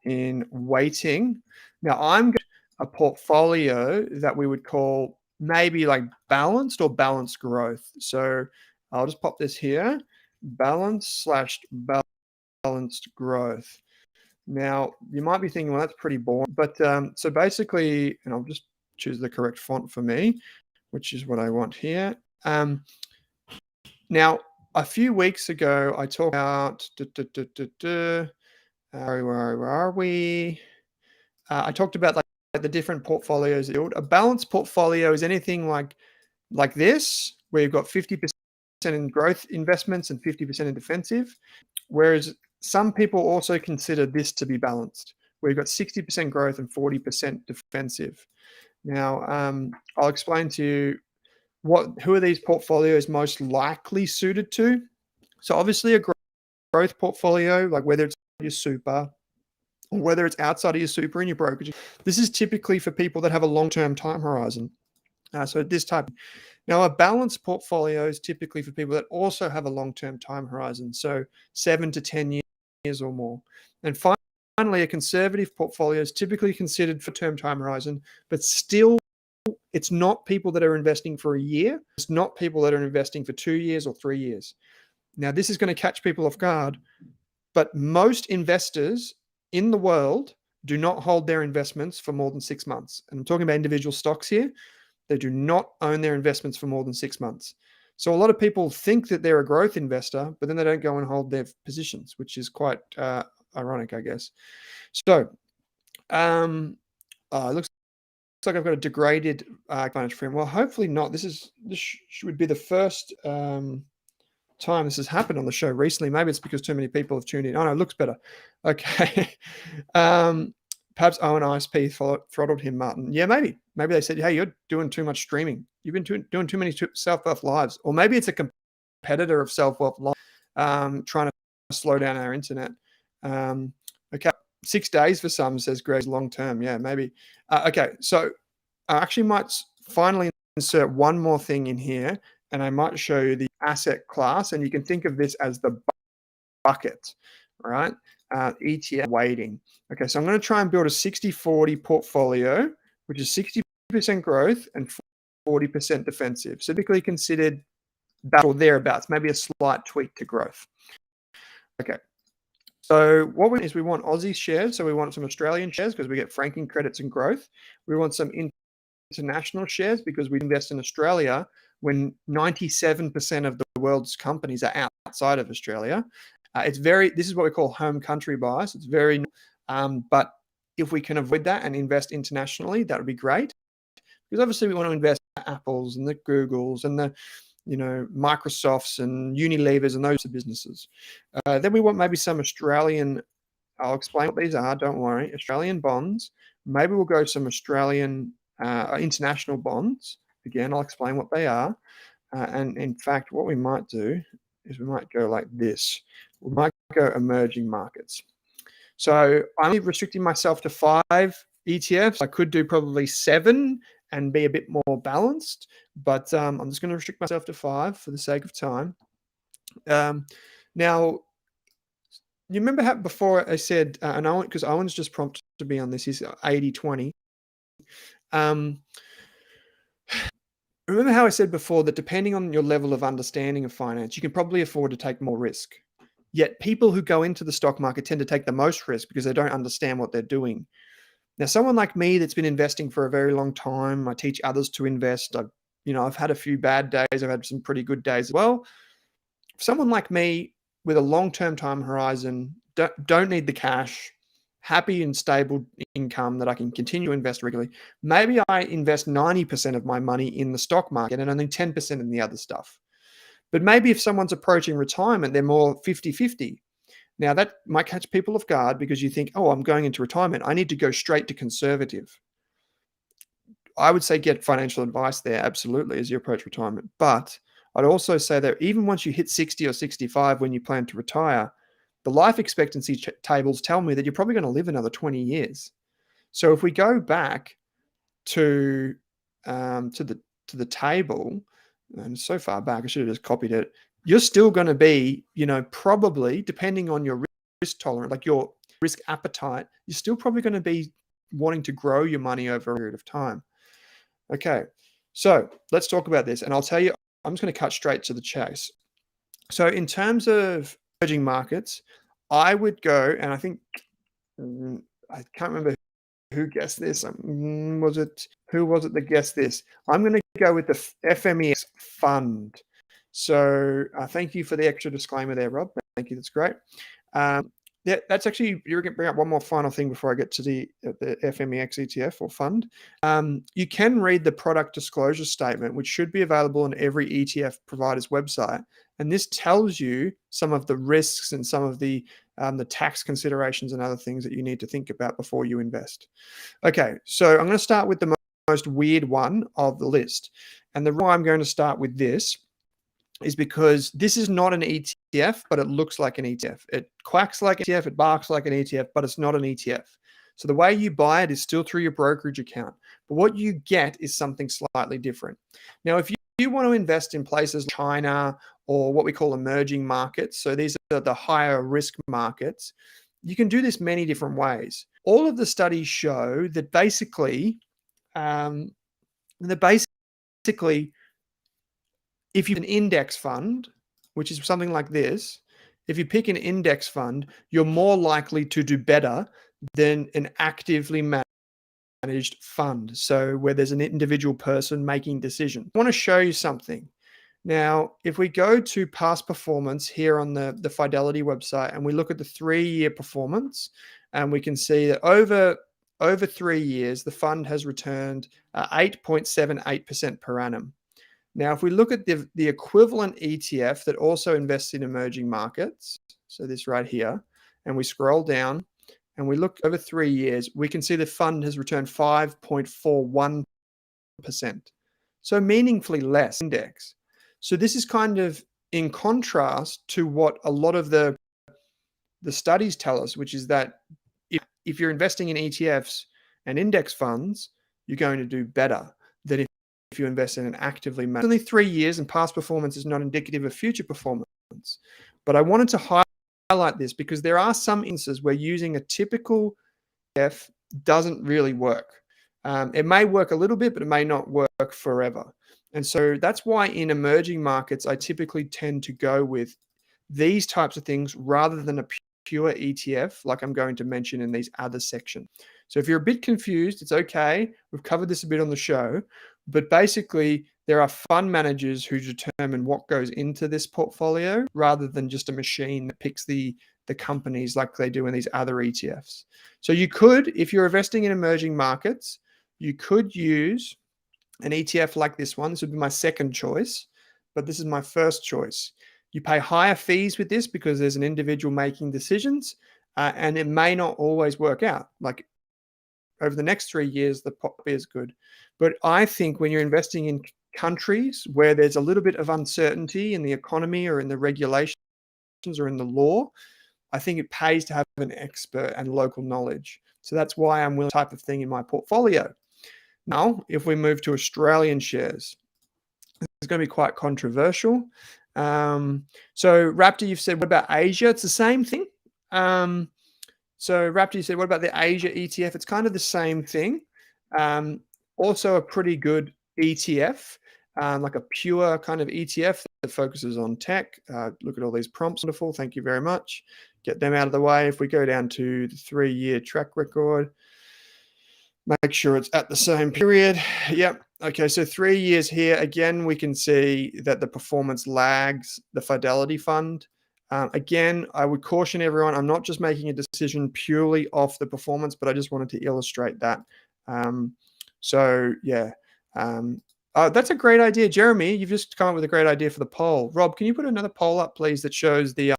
in weighting. Now I'm going a portfolio that we would call maybe like balanced or balanced growth. So I'll just pop this here, balanced growth. Now you might be thinking, well, that's pretty boring, but so basically, and I'll just choose the correct font for me, which is what I want here. Now a few weeks ago, I talked about where are we? I talked about like the different portfolios. A balanced portfolio is anything like this, where you've got 50% in growth investments and 50% in defensive. Whereas some people also consider this to be balanced, where you've got 60% growth and 40% defensive. Now, I'll explain to you who are these portfolios most likely suited to. So obviously a growth portfolio, like whether it's your super or whether it's outside of your super and your brokerage, this is typically for people that have a long-term time horizon. So this type. Now, a balanced portfolio is typically for people that also have a long-term time horizon, so 7 to 10 years or more. And finally, a conservative portfolio is typically considered for term time horizon, but still, it's not people that are investing for a year. It's not people that are investing for 2 years or 3 years. Now, this is going to catch people off guard, but most investors in the world do not hold their investments for more than 6 months. And I'm talking about individual stocks here. They do not own their investments for more than 6 months. So a lot of people think that they're a growth investor, but then they don't go and hold their positions, which is quite ironic, I guess. So it looks like I've got a degraded financial frame. Well, hopefully not. This would be the first time this has happened on the show recently. Maybe it's because too many people have tuned in. Oh no, it looks better. Okay. Perhaps Owen ISP throttled him, Martin. Yeah, maybe they said, hey, you're doing too much streaming. You've been doing too many Selfwealth lives. Or maybe it's a competitor of Selfwealth live trying to slow down our internet. Okay, 6 days for some, says Greg's long term. Yeah, maybe. Okay, so I actually might finally insert one more thing in here, and I might show you the asset class, and you can think of this as the bucket, right? ETF weighting. Okay, so I'm going to try and build a 60-40 portfolio, which is 60% growth and 40% defensive. So typically considered that or thereabouts, maybe a slight tweak to growth. Okay, so what we want Aussie shares, so we want some Australian shares because we get franking credits and growth. We want some international shares because we invest in Australia when 97% of the world's companies are outside of Australia. This is what we call home country bias. It's very, but if we can avoid that and invest internationally, that would be great. Because obviously we want to invest in the Apples and the Googles and the, Microsofts and Unilevers and those businesses. Then we want maybe some Australian, I'll explain what these are, don't worry, Australian bonds. Maybe we'll go some Australian international bonds. Again, I'll explain what they are. And in fact, what we might do is we might go like this. We might go emerging markets. So I'm restricting myself to 5 ETFs. I could do probably 7 and be a bit more balanced, but I'm just going to restrict myself to 5 for the sake of time. Now, you remember how before I said, and Owen, because Owen's just prompted to be on this, he's 80-20. Remember how I said before that depending on your level of understanding of finance, you can probably afford to take more risk. Yet people who go into the stock market tend to take the most risk because they don't understand what they're doing. Now, someone like me that's been investing for a very long time, I teach others to invest. I've had a few bad days. I've had some pretty good days as well. Someone like me with a long-term time horizon, don't need the cash, happy and stable income that I can continue to invest regularly. Maybe I invest 90% of my money in the stock market and only 10% in the other stuff. But maybe if someone's approaching retirement, they're more 50-50. Now, that might catch people off guard because you think, oh, I'm going into retirement. I need to go straight to conservative. I would say get financial advice there, absolutely, as you approach retirement. But I'd also say that even once you hit 60 or 65 when you plan to retire, the life expectancy tables tell me that you're probably going to live another 20 years. So if we go back to the table, and so far back, I should have just copied it. You're still going to be, probably depending on your risk tolerance, like your risk appetite, you're still probably going to be wanting to grow your money over a period of time. Okay, so let's talk about this. And I'll tell you, I'm just going to cut straight to the chase. So in terms of emerging markets, I would go, and I think, I can't remember who guessed this. Who was it that guessed this? I'm going to go with the FMEX fund. So thank you for the extra disclaimer there, Rob. Thank you. That's great. That's actually, you're going to bring up one more final thing before I get to the FMEX ETF or fund. You can read the product disclosure statement, which should be available on every ETF provider's website. And this tells you some of the risks and some of the tax considerations and other things that you need to think about before you invest. Okay, so I'm going to start with the most weird one of the list. And the reason why I'm going to start with this is because this is not an ETF, but it looks like an ETF. It quacks like an ETF, it barks like an ETF, but it's not an ETF. So the way you buy it is still through your brokerage account. But what you get is something slightly different. Now, if you want to invest in places like China or what we call emerging markets, so these are the higher risk markets, you can do this many different ways. All of the studies show that basically, if you have an index fund, which is something like this, if you pick an index fund, you're more likely to do better than an actively managed fund. So where there's an individual person making decisions. I want to show you something. Now, if we go to past performance here on the Fidelity website and we look at the 3-year performance, and we can see that over 3 years, the fund has returned 8.78% per annum. Now, if we look at the equivalent ETF that also invests in emerging markets, so this right here, and we scroll down and we look over 3 years, we can see the fund has returned 5.41%. So meaningfully less index. So this is kind of in contrast to what a lot of the studies tell us, which is that if you're investing in ETFs and index funds, you're going to do better than if you invest in an actively managed. Only 3 years, and past performance is not indicative of future performance. But I wanted to highlight this because there are some instances where using a typical ETF doesn't really work. It may work a little bit, but it may not work forever. And so that's why in emerging markets, I typically tend to go with these types of things rather than a pure ETF, like I'm going to mention in these other sections. So if you're a bit confused, it's okay. We've covered this a bit on the show, but basically there are fund managers who determine what goes into this portfolio rather than just a machine that picks the companies like they do in these other ETFs. So you could, if you're investing in emerging markets, you could use an ETF like this one. This would be my second choice, but this is my first choice. You pay higher fees with this because there's an individual making decisions, and it may not always work out. Like over the next 3 years, the pop is good. But I think when you're investing in countries where there's a little bit of uncertainty in the economy or in the regulations or in the law, I think it pays to have an expert and local knowledge. So that's why I'm willing to type of thing in my portfolio. Now, if we move to Australian shares, it's going to be quite controversial. So Raptor, you've said, what about Asia? It's the same thing. So Raptor, you said, what about the Asia ETF? It's kind of the same thing. Also a pretty good ETF, like a pure kind of ETF that focuses on tech. Look at all these prompts. Wonderful. Thank you very much. Get them out of the way. If we go down to the 3-year track record, make sure it's at the same period. Yep. Okay, so 3 years here. Again, we can see that the performance lags the Fidelity Fund. Again, I would caution everyone, I'm not just making a decision purely off the performance, but I just wanted to illustrate that. That's a great idea. Jeremy, you've just come up with a great idea for the poll. Rob, can you put another poll up, please, that shows the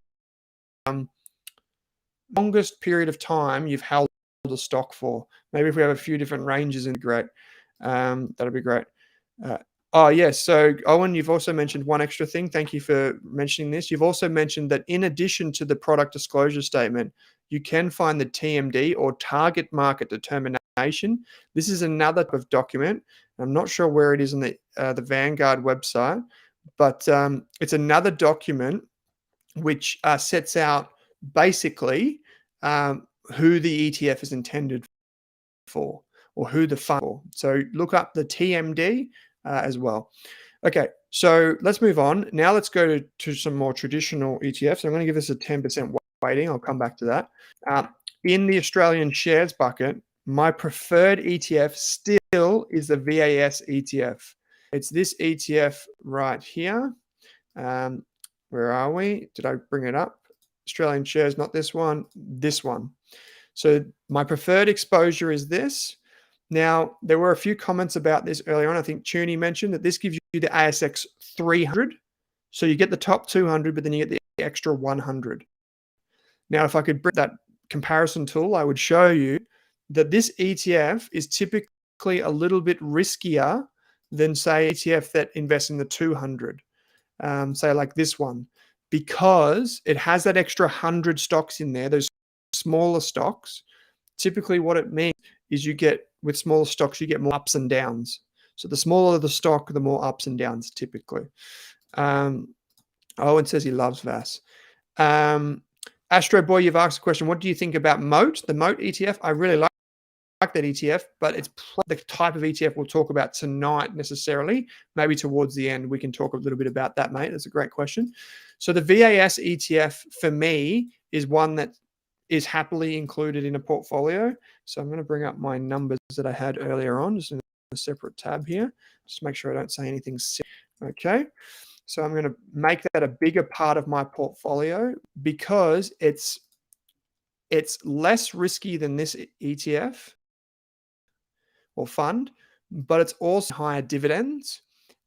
longest period of time you've held a stock for? Maybe if we have a few different ranges, it'd be great. That'd be great. Yes. So Owen, you've also mentioned one extra thing. Thank you for mentioning this. You've also mentioned that in addition to the product disclosure statement, you can find the TMD or target market determination. This is another type of document. I'm not sure where it is in the Vanguard website, but it's another document which sets out basically who the ETF is intended for, or who the fund for. So look up the TMD as well. Okay, so let's move on. Now let's go to some more traditional ETFs. I'm going to give this a 10% weighting. I'll come back to that. In the Australian shares bucket, my preferred ETF still is the VAS ETF. It's this ETF right here. Where are we? Did I bring it up? Australian shares, not this one, this one. So my preferred exposure is this. Now, there were a few comments about this earlier on. I think Tooney mentioned that this gives you the ASX 300. So you get the top 200, but then you get the extra 100. Now, if I could bring that comparison tool, I would show you that this ETF is typically a little bit riskier than, say, ETF that invests in the 200, say like this one, because it has that extra 100 stocks in there, those smaller stocks. Typically what it means is with smaller stocks, you get more ups and downs. So the smaller the stock, the more ups and downs typically. Owen says he loves VAS. Astro Boy, you've asked a question. What do you think about Moat, the Moat ETF? I really like that ETF, but it's the type of ETF we'll talk about tonight necessarily. Maybe towards the end, we can talk a little bit about that, mate. That's a great question. So the VAS ETF for me is one that is happily included in a portfolio. So I'm going to bring up my numbers that I had earlier on, just in a separate tab here, just to make sure I don't say anything silly. Okay. So I'm going to make that a bigger part of my portfolio because it's less risky than this ETF or fund, but it's also higher dividends,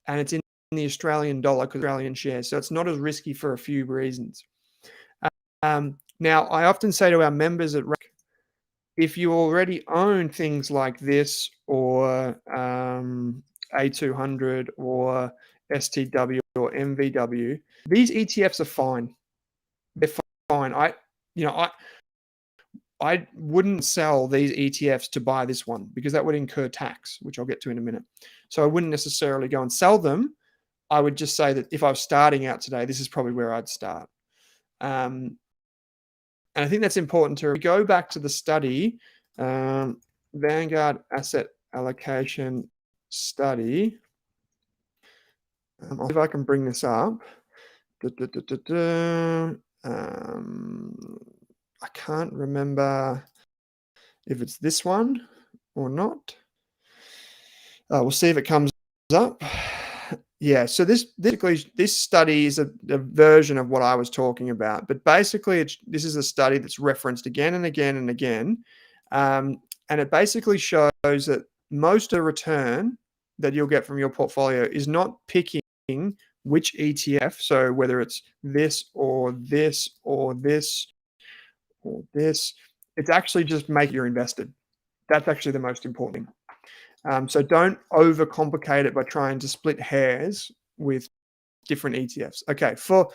and it's in the Australian dollar because Australian shares. So it's not as risky for a few reasons. Now, I often say to our members at REC, if you already own things like this or A200 or STW or MVW, these ETFs are fine. They're fine. I wouldn't sell these ETFs to buy this one because that would incur tax, which I'll get to in a minute. So I wouldn't necessarily go and sell them. I would just say that if I was starting out today, this is probably where I'd start. And I think that's important to go back to the study, Vanguard Asset Allocation Study. I'll see if I can bring this up. I can't remember if it's this one or not. We'll see if it comes up. Yeah, so this study is a version of what I was talking about, but basically this is a study that's referenced again and again and again, and it basically shows that most of the return that you'll get from your portfolio is not picking which ETF, so whether it's this or this or this or this, it's actually just make you're invested. That's actually the most important thing. So don't overcomplicate it by trying to split hairs with different ETFs. Okay, for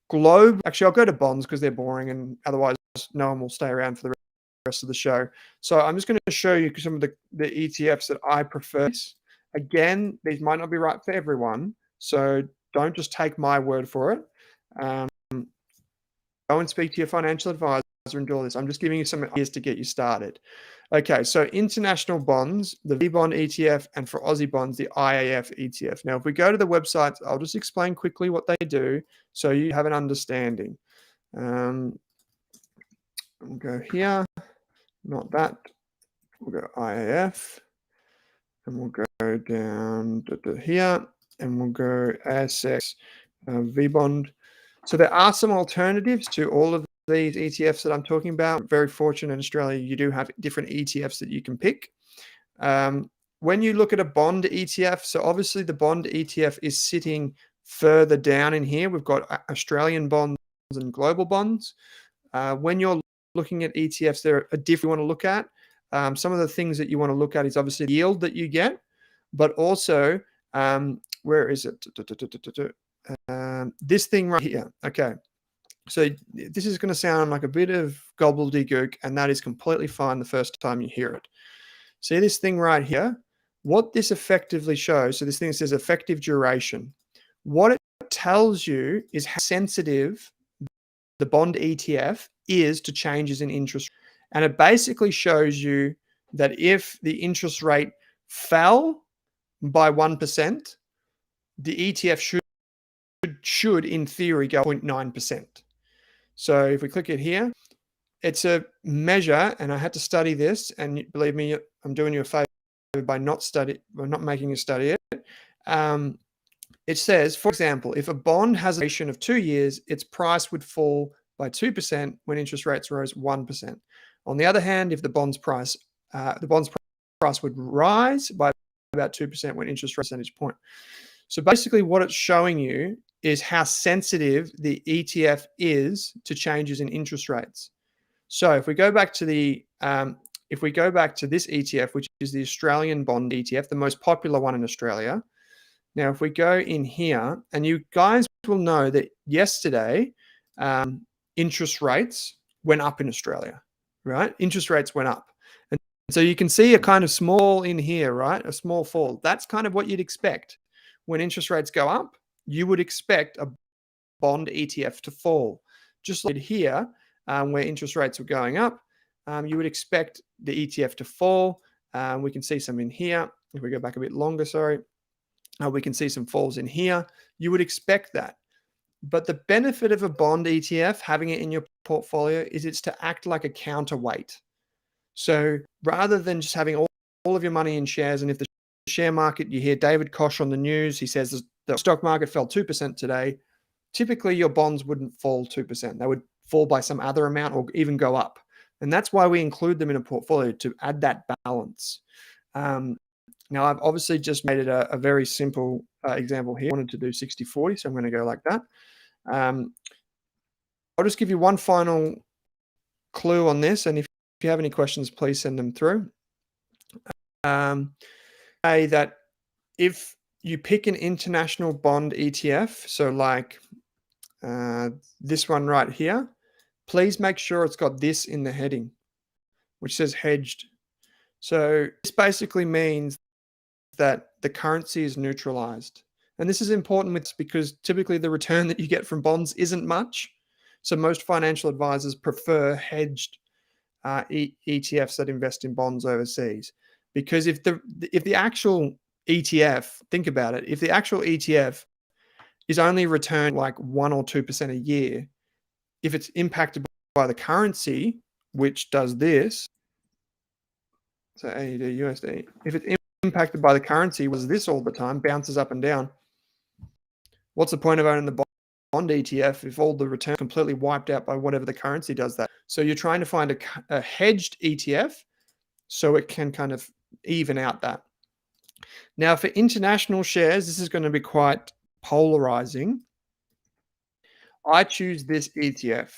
globe, actually, I'll go to bonds because they're boring and otherwise no one will stay around for the rest of the show. So I'm just going to show you some of the ETFs that I prefer. Again, these might not be right for everyone, so don't just take my word for it. Go and speak to your financial advisor and do all this. I'm just giving you some ideas to get you started. Okay, so international bonds, the V bond ETF, and for Aussie bonds, the IAF ETF. Now, if we go to the websites, I'll just explain quickly what they do so you have an understanding. We'll go here, not that. We'll go IAF, and we'll go down to here, and we'll go ASX V bond. So there are some alternatives to all of these ETFs that I'm talking about. Very fortunate in Australia, you do have different ETFs that you can pick. When you look at a bond ETF, so obviously the bond ETF is sitting further down in here. We've got Australian bonds and global bonds. When you're looking at ETFs, there are different you want to look at. Some of the things that you want to look at is obviously the yield that you get, but also, where is it? This thing right here. Okay. So this is going to sound like a bit of gobbledygook, and that is completely fine the first time you hear it. See this thing right here? What this effectively shows, so this thing says effective duration. What it tells you is how sensitive the bond ETF is to changes in interest. And it basically shows you that if the interest rate fell by 1%, the ETF should in theory go 0.9%. So if we click it here, it's a measure, and I had to study this, and believe me, I'm doing you a favor by not making you study it. It says, for example, if a bond has a duration of 2 years, its price would fall by 2% when interest rates rose 1%. On the other hand, if the bond's price would rise by about 2% when interest rate percentage point. So basically what it's showing you is how sensitive the ETF is to changes in interest rates. So if we go back to this ETF, which is the Australian bond ETF, the most popular one in Australia. Now, if we go in here, and you guys will know that yesterday, interest rates went up in Australia, right? Interest rates went up. And so you can see a kind of small in here, right? A small fall. That's kind of what you'd expect. When interest rates go up, you would expect a bond ETF to fall. Just like here, where interest rates were going up, you would expect the ETF to fall. We can see some in here. If we go back a bit longer, we can see some falls in here. You would expect that. But the benefit of a bond ETF, having it in your portfolio, is it's to act like a counterweight. So rather than just having all of your money in shares, and if the share market, you hear David Koch on the news, he says the stock market fell 2% today, typically your bonds wouldn't fall 2%. They would fall by some other amount or even go up. And that's why we include them in a portfolio, to add that balance. Now, I've obviously just made it a very simple example here. I wanted to do 60-40, so I'm going to go like that. I'll just give you one final clue on this, and if you have any questions, please send them through. Say that if you pick an international bond ETF, so like this one right here, please make sure it's got this in the heading, which says hedged. So this basically means that the currency is neutralized. And this is important because typically the return that you get from bonds isn't much. So most financial advisors prefer hedged ETFs that invest in bonds overseas. Because if the actual ETF, think about it, if the actual ETF is only returned like 1 or 2% a year, if it's impacted by the currency, which does this, so AUD, USD, if it's impacted by the currency, was this all the time, bounces up and down, what's the point of owning the bond ETF if all the return completely wiped out by whatever the currency does that? So you're trying to find a hedged ETF so it can kind of even out that. Now, for international shares, this is going to be quite polarizing. I choose this ETF,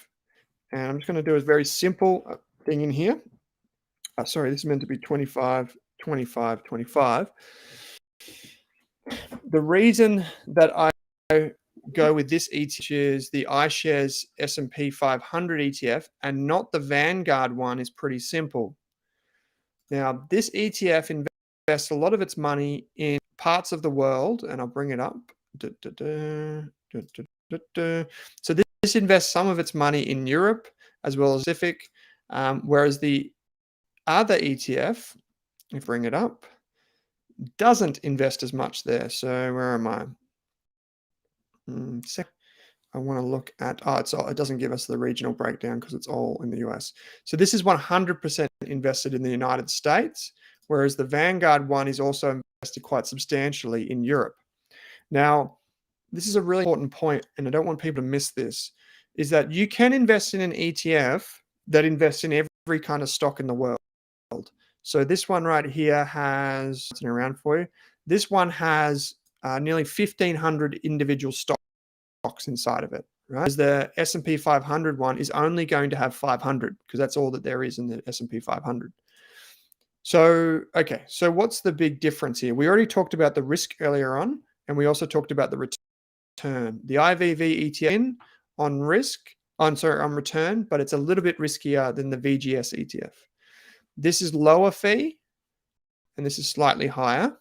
and I'm just going to do a very simple thing in here. Sorry, this is meant to be 25, 25, 25. The reason that I go with this ETF is the iShares S&P 500 ETF and not the Vanguard one is pretty simple. Now, this ETF invests a lot of its money in parts of the world, and I'll bring it up. So this invests some of its money in Europe as well as Pacific, whereas the other ETF, if I bring it up, doesn't invest as much there. So where am I? I want to look at, it doesn't give us the regional breakdown because it's all in the US. So this is 100% invested in the United States, whereas the Vanguard one is also invested quite substantially in Europe. Now, this is a really important point, and I don't want people to miss this, is that you can invest in an ETF that invests in every kind of stock in the world. So this one right here has, it's around for you, this one has nearly 1,500 individual stocks inside of it, right? Because the S&P 500 one is only going to have 500 because that's all that there is in the S&P 500. So, okay, so what's the big difference here? We already talked about the risk earlier on, and we also talked about the return. The IVV ETF on return, but it's a little bit riskier than the VGS ETF. This is lower fee, and this is slightly higher.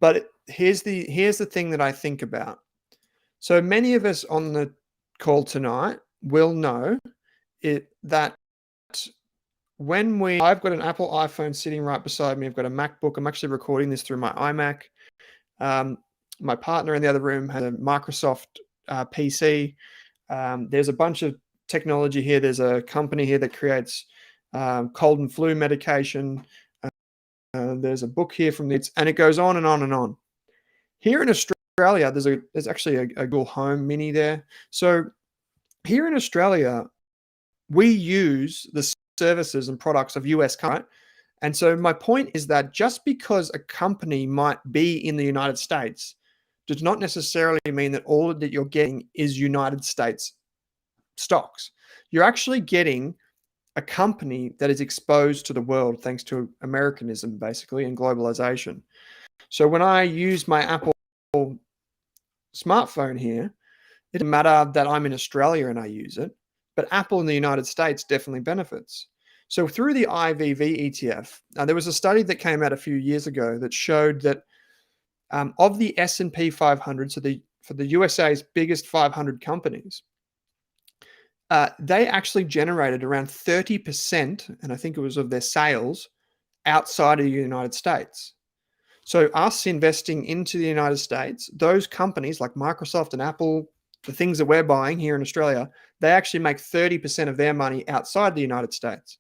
But here's the thing that I think about. So many of us on the call tonight will know that I've got an Apple iPhone sitting right beside me. I've got a MacBook. I'm actually recording this through my iMac. My partner in the other room has a Microsoft PC. There's a bunch of technology here. There's a company here that creates cold and flu medication. There's a book here and it goes on and on and on. Here in Australia, there's actually a Google Home Mini there. So here in Australia, we use the services and products of US companies. And so my point is that just because a company might be in the United States does not necessarily mean that all that you're getting is United States stocks. You're actually getting a company that is exposed to the world thanks to Americanism, basically, and globalization. So when I use my Apple smartphone here, it doesn't matter that I'm in Australia and I use it, but Apple in the United States definitely benefits. So through the IVV ETF, there was a study that came out a few years ago that showed that of the S&P 500, so for the USA's biggest 500 companies, they actually generated around 30%, and I think it was of their sales, outside of the United States. So us investing into the United States, those companies like Microsoft and Apple, the things that we're buying here in Australia, they actually make 30% of their money outside the United States.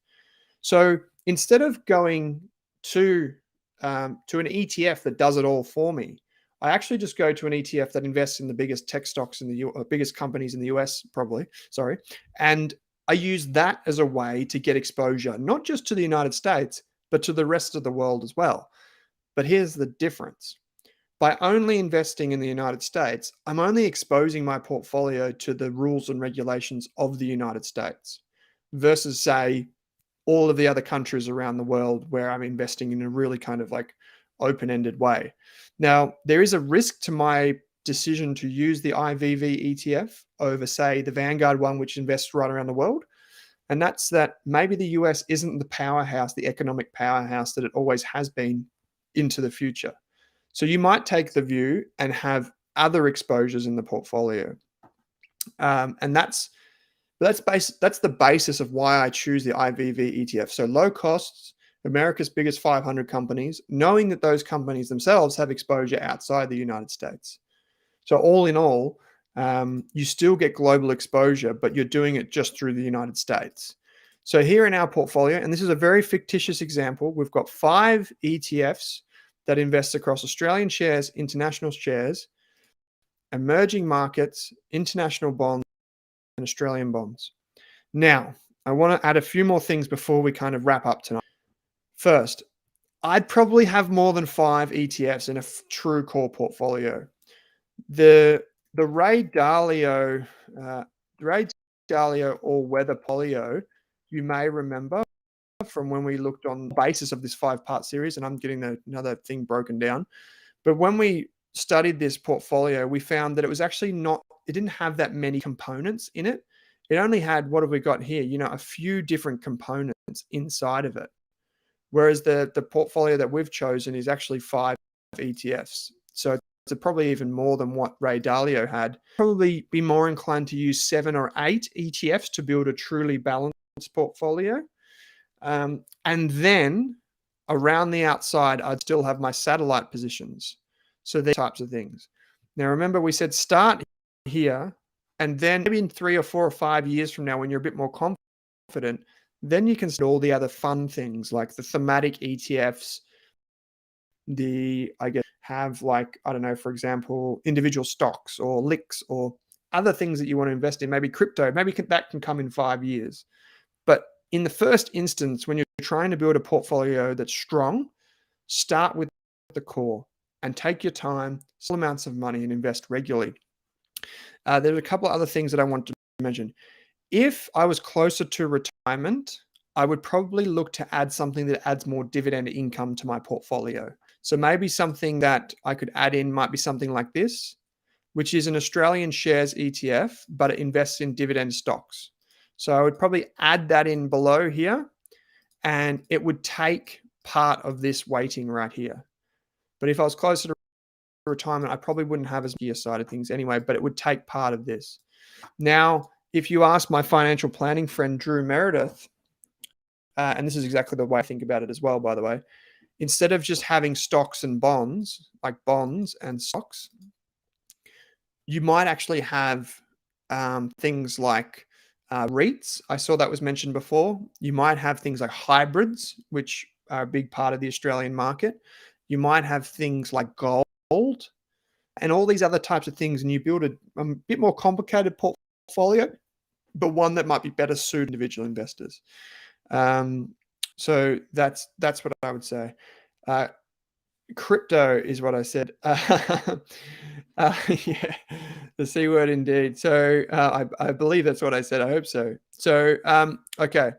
So instead of going to an ETF that does it all for me, I actually just go to an ETF that invests in the biggest tech stocks in the biggest companies in the US, and I use that as a way to get exposure, not just to the United States, but to the rest of the world as well. But here's the difference. By only investing in the United States, I'm only exposing my portfolio to the rules and regulations of the United States versus, say, all of the other countries around the world where I'm investing in a really kind of like open-ended way. Now, there is a risk to my decision to use the IVV ETF over, say, the Vanguard one, which invests right around the world. And that's that maybe the US isn't the powerhouse, the economic powerhouse that it always has been into the future. So you might take the view and have other exposures in the portfolio. And that's the basis of why I choose the IVV ETF. So low costs, America's biggest 500 companies, knowing that those companies themselves have exposure outside the United States. So all in all, you still get global exposure, but you're doing it just through the United States. So here in our portfolio, and this is a very fictitious example, we've got 5 ETFs that invest across Australian shares, international shares, emerging markets, international bonds, and Australian bonds. Now, I want to add a few more things before we kind of wrap up tonight. First, I'd probably have more than 5 ETFs in a true core portfolio. The Ray Dalio, All Weather Polio, you may remember from when we looked on the basis of this 5-part series, and I'm getting another thing broken down. But when we studied this portfolio, we found that it was actually it didn't have that many components in it. It only had, what have we got here? A few different components inside of it. Whereas the portfolio that we've chosen is actually 5 ETFs. So it's probably even more than what Ray Dalio had. Probably be more inclined to use 7 or 8 ETFs to build a truly balanced portfolio. And then around the outside, I'd still have my satellite positions. So these types of things. Now, remember, we said start here, and then maybe in 3 or 4 or 5 years from now, when you're a bit more confident, then you can see all the other fun things like the thematic ETFs, have for example, individual stocks or LICs or other things that you want to invest in, maybe crypto, that can come in 5 years. But in the first instance, when you're trying to build a portfolio that's strong, start with the core and take your time, small amounts of money, and invest regularly. There's a couple of other things that I want to mention. If I was closer to retirement, I would probably look to add something that adds more dividend income to my portfolio. So maybe something that I could add in might be something like this, which is an Australian shares ETF, but it invests in dividend stocks. So I would probably add that in below here, and it would take part of this weighting right here. But if I was closer to retirement, I probably wouldn't have as gear side of things anyway, but it would take part of this. Now, if you ask my financial planning friend, Drew Meredith, and this is exactly the way I think about it as well, by the way, instead of just having stocks and bonds, like bonds and stocks, you might actually have things like REITs. I saw that was mentioned before. You might have things like hybrids, which are a big part of the Australian market. You might have things like gold and all these other types of things, and you build a bit more complicated portfolio, but one that might be better suited individual investors. So that's what I would say. Crypto is what I said. Yeah, the C word indeed. So I believe that's what I said. I hope so. So okay.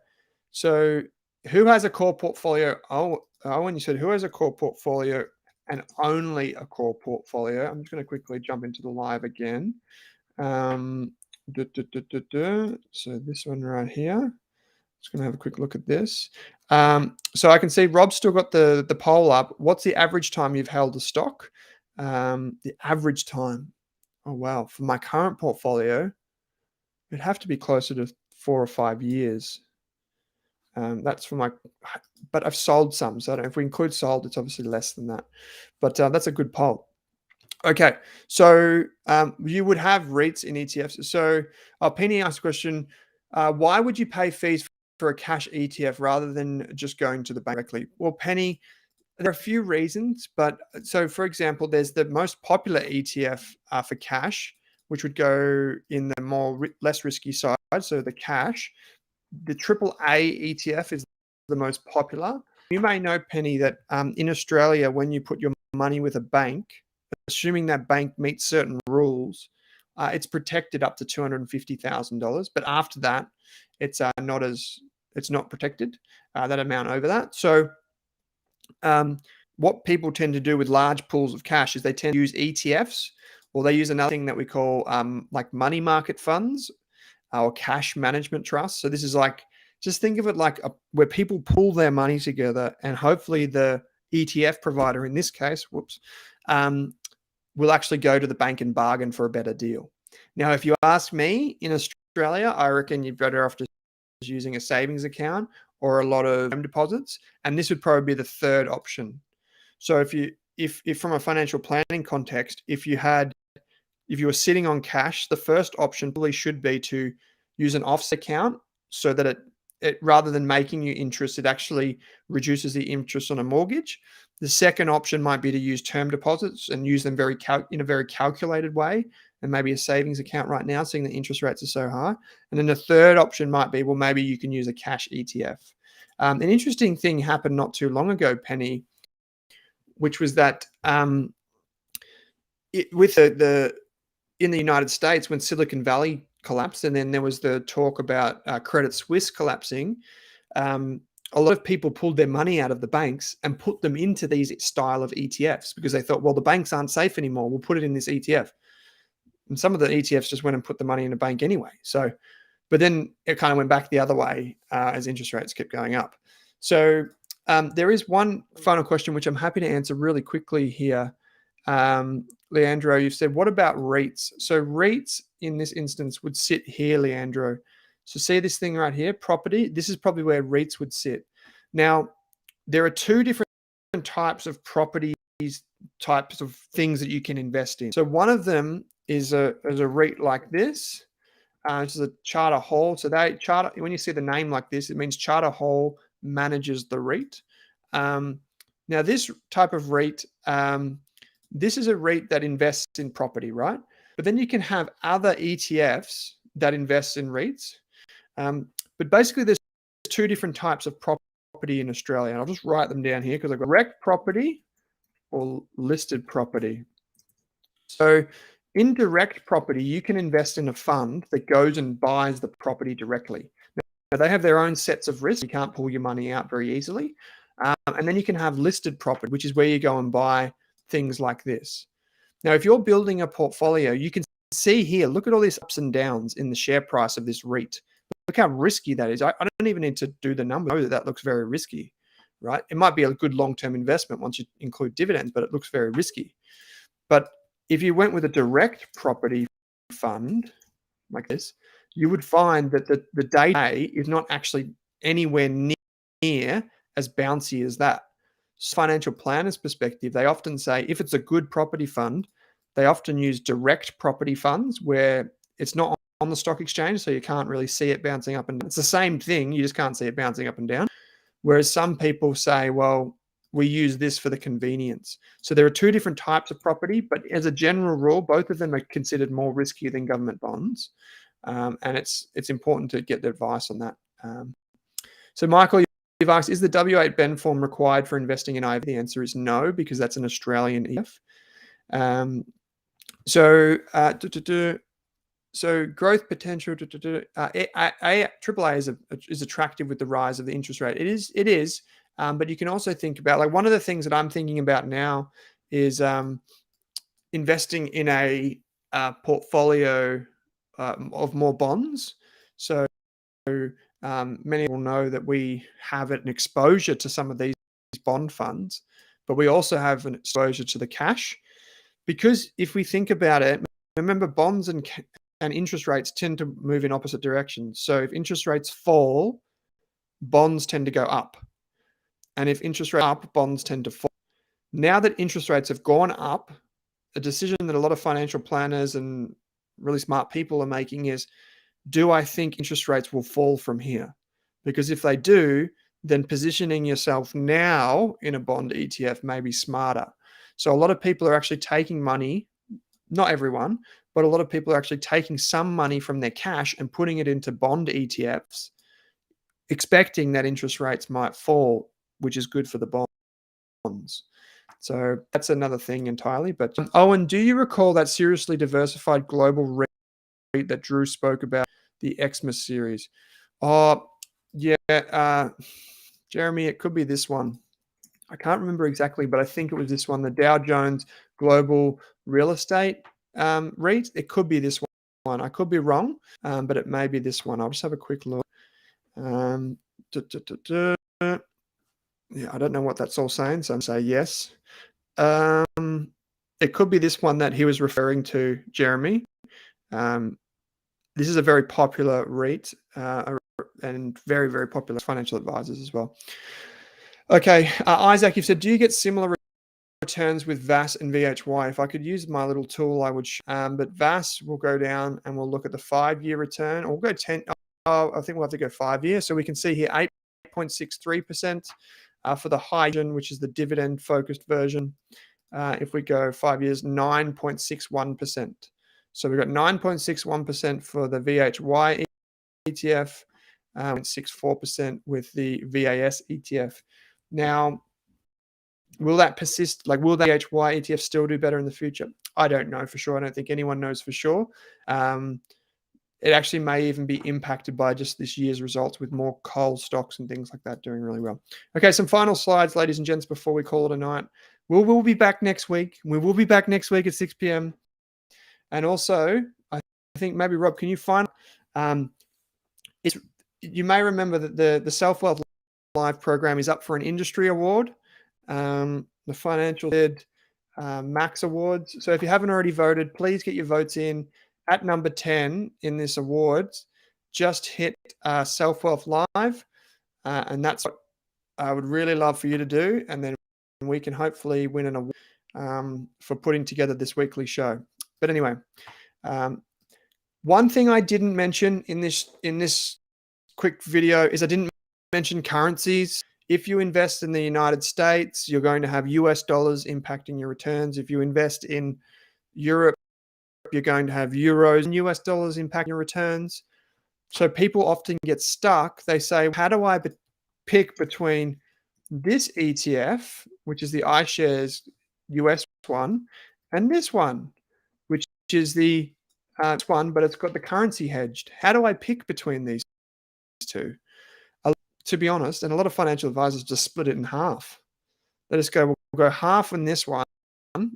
So who has a core portfolio? Owen, you said who has a core portfolio and only a core portfolio? I'm just going to quickly jump into the live again. So this one right here. Just going to have a quick look at this. So I can see Rob's still got the poll up. What's the average time you've held a stock? The average time. Oh, wow. For my current portfolio, it'd have to be closer to 4 or 5 years. That's for but I've sold some. So I don't know if we include sold, it's obviously less than that. But that's a good poll. Okay. So you would have REITs in ETFs. So Penny asked a question, why would you pay fees for a cash ETF rather than just going to the bank directly? Well, Penny, there are a few reasons, but so for example, there's the most popular ETF for cash, which would go in the less risky side. So the cash, the AAA ETF is the most popular. You may know, Penny, that in Australia, when you put your money with a bank, assuming that bank meets certain rules, it's protected up to $250,000. But after that, it's not protected, that amount over that. So what people tend to do with large pools of cash is they tend to use ETFs, or they use another thing that we call like money market funds or cash management trusts. So this is just think of it like where people pool their money together, and hopefully the ETF provider in this case, will actually go to the bank and bargain for a better deal. Now, if you ask me, in Australia, I reckon you're better off just using a savings account or a lot of home deposits, and this would probably be the third option. So if from a financial planning context, if you had if you were sitting on cash, the first option probably should be to use an offset account so that it rather than making you interest, it actually reduces the interest on a mortgage. The second option might be to use term deposits and use them in a very calculated way, and maybe a savings account right now, seeing the interest rates are so high. And then the third option might be, well, maybe you can use a cash ETF. An interesting thing happened not too long ago, Penny, which was that with in the United States, when Silicon Valley collapsed, and then there was the talk about Credit Suisse collapsing, a lot of people pulled their money out of the banks and put them into these style of ETFs because they thought, well, the banks aren't safe anymore. We'll put it in this ETF. And some of the ETFs just went and put the money in a bank anyway. So, but then it kind of went back the other way as interest rates kept going up. So there is one final question, which I'm happy to answer really quickly here. Leandro, you've said, what about REITs? So REITs in this instance would sit here, Leandro. So see this thing right here, property. This is probably where REITs would sit. Now, there are two different types of properties, types of things that you can invest in. So one of them is a REIT like this. This is a Charter Hall. So when you see the name like this, it means Charter Hall manages the REIT. Now, this type of REIT, this is a REIT that invests in property, right? But then you can have other ETFs that invest in REITs. But basically, there's two different types of property in Australia. And I'll just write them down here because I've got direct property or listed property. So in direct property, you can invest in a fund that goes and buys the property directly. Now, they have their own sets of risks. You can't pull your money out very easily. And then you can have listed property, which is where you go and buy things like this. Now, if you're building a portfolio, you can see here, look at all these ups and downs in the share price of this REIT. Look how risky that is. I don't even need to do the numbers. I know that looks very risky, right? It might be a good long-term investment once you include dividends, but it looks very risky. But if you went with a direct property fund like this, you would find that the day is not actually anywhere near as bouncy as that. Financial planners' perspective, they often say if it's a good property fund, they often use direct property funds where it's not on the stock exchange, so you can't really see it bouncing up and down. It's the same thing, you just can't see it bouncing up and down. Whereas some people say, well, we use this for the convenience. So there are two different types of property, but as a general rule, both of them are considered more risky than government bonds. And it's important to get the advice on that. So Michael, you've asked, is the W8 Ben form required for investing in IV? The answer is no, because that's an Australian ETF. So growth potential. AAA is attractive with the rise of the interest rate. It is. But you can also think about, like, one of the things that I'm thinking about now is investing in a portfolio of more bonds. So many people know that we have an exposure to some of these bond funds, but we also have an exposure to the cash. Because if we think about it, remember, bonds and interest rates tend to move in opposite directions. So if interest rates fall, bonds tend to go up. And if interest rates are up, bonds tend to fall. Now that interest rates have gone up, a decision that a lot of financial planners and really smart people are making is, do I think interest rates will fall from here? Because if they do, then positioning yourself now in a bond ETF may be smarter. So a lot of people are actually taking money, not everyone, but a lot of people are actually taking some money from their cash and putting it into bond ETFs, expecting that interest rates might fall, which is good for the bonds. So that's another thing entirely. But Owen, do you recall that seriously diversified global REIT that Drew spoke about, the Xmas series? Oh, yeah, Jeremy, it could be this one. I can't remember exactly, but I think it was this one, the Dow Jones Global Real Estate REIT. It could be this one. I could be wrong, but it may be this one. I'll just have a quick look. Yeah, I don't know what that's all saying, so I'm going to say yes. It could be this one that he was referring to, Jeremy. This is a very popular REIT and very, very popular financial advisors as well. Okay, Isaac, you've said, do you get similar returns with VAS and VHY. If I could use my little tool, I would. But VAS will go down and we'll look at the 5-year return, or we'll go 10. I think we'll have to go 5 years. So we can see here 8.63% for the high version, which is the dividend-focused version. If we go 5 years, 9.61%. So we've got 9.61% for the VHY ETF, 0.64% with the VAS ETF. Now, will that persist? Like, will the VHY ETF still do better in the future? I don't know for sure. I don't think anyone knows for sure. It actually may even be impacted by just this year's results, with more coal stocks and things like that doing really well. Okay, some final slides, ladies and gents, before we call it a night. We'll be back next week. We will be back next week at 6 p.m. And also, I think maybe, Rob, can you find... you may remember that the Selfwealth Live program is up for an industry award, the Financial Max Awards. So if you haven't already voted, please get your votes in at number 10 in this awards. Just hit Selfwealth Live, and that's what I would really love for you to do. And then we can hopefully win an award for putting together this weekly show. But anyway, one thing I didn't mention in this quick video is I didn't mention currencies. If you invest in the United States, you're going to have US dollars impacting your returns. If you invest in Europe, you're going to have euros and US dollars impacting your returns. So people often get stuck. They say, how do I pick between this ETF, which is the iShares US one, and this one, which is the one, but it's got the currency hedged? How do I pick between these two? To be honest, and a lot of financial advisors just split it in half. They just go, we'll go half in this one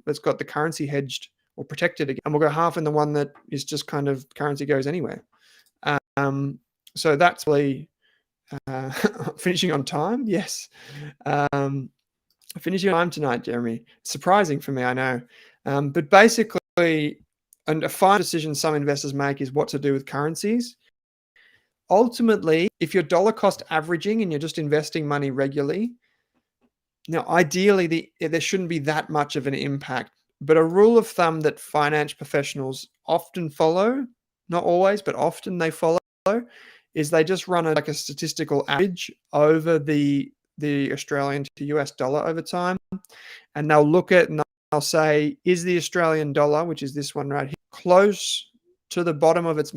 that's got the currency hedged or protected again, and we'll go half in the one that is just kind of currency goes anywhere. So that's really finishing on time. Yes. Finishing on time tonight, Jeremy. Surprising for me, I know. But basically, and a final decision some investors make is what to do with currencies. Ultimately, if you're dollar cost averaging and you're just investing money regularly, now ideally there shouldn't be that much of an impact. But a rule of thumb that finance professionals often follow, not always, but often they follow, is they just run a statistical average over the Australian to US dollar over time. And they'll look at and they'll say, is the Australian dollar, which is this one right here, close to the bottom of its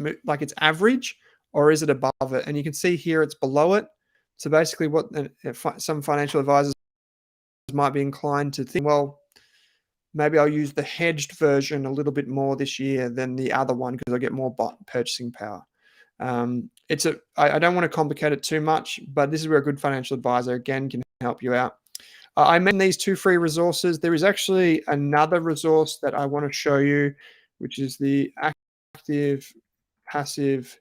average, or is it above it? And you can see here it's below it. So basically what some financial advisors might be inclined to think, well, maybe I'll use the hedged version a little bit more this year than the other one because I get more purchasing power. I don't want to complicate it too much, but this is where a good financial advisor, again, can help you out. I mentioned these 2 free resources. There is actually another resource that I want to show you, which is the active passive.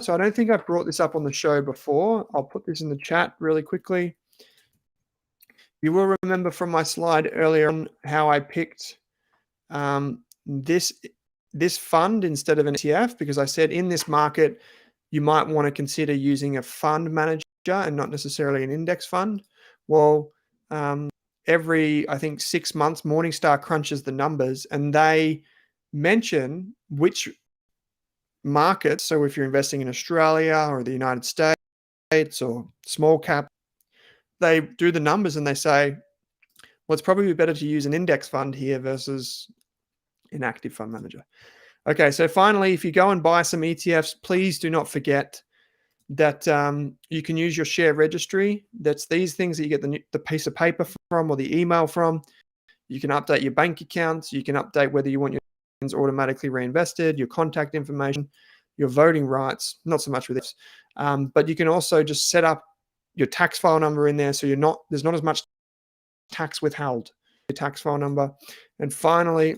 So I don't think I've brought this up on the show before. I'll put this in the chat really quickly. You will remember from my slide earlier on how I picked this fund instead of an ETF, because I said in this market, you might want to consider using a fund manager and not necessarily an index fund. Well, every, I think, 6 months, Morningstar crunches the numbers and they mention which markets. So if you're investing in Australia or the United States or small cap, they do the numbers and they say, well, it's probably better to use an index fund here versus an active fund manager. Okay, so finally, if you go and buy some ETFs, please do not forget that you can use your share registry. That's these things that you get the piece of paper from or the email from. You can update your bank accounts. You can update whether you want your funds automatically reinvested, your contact information, your voting rights, not so much with this. But you can also just set up your tax file number in there so there's not as much tax withheld. Your tax file number. And finally,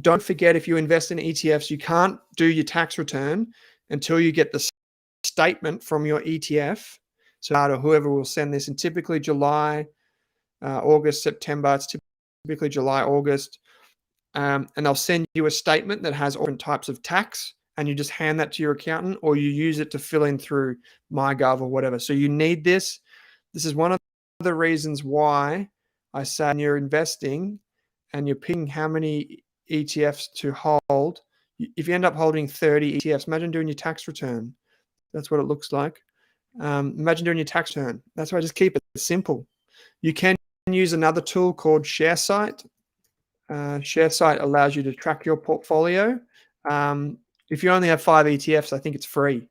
don't forget, if you invest in ETFs, you can't do your tax return until you get the statement from your ETF. So whoever will send this in typically July, August, September. It's typically July, August. And they'll send you a statement that has all different types of tax, and you just hand that to your accountant, or you use it to fill in through MyGov or whatever. So you need this. This is one of the reasons why I say when you're investing and you're picking how many ETFs to hold, if you end up holding 30 ETFs, imagine doing your tax return. That's what it looks like. Imagine doing your tax return. That's why I just keep it simple. You can use another tool called ShareSite. ShareSite allows you to track your portfolio. If you only have 5 ETFs, I think it's free,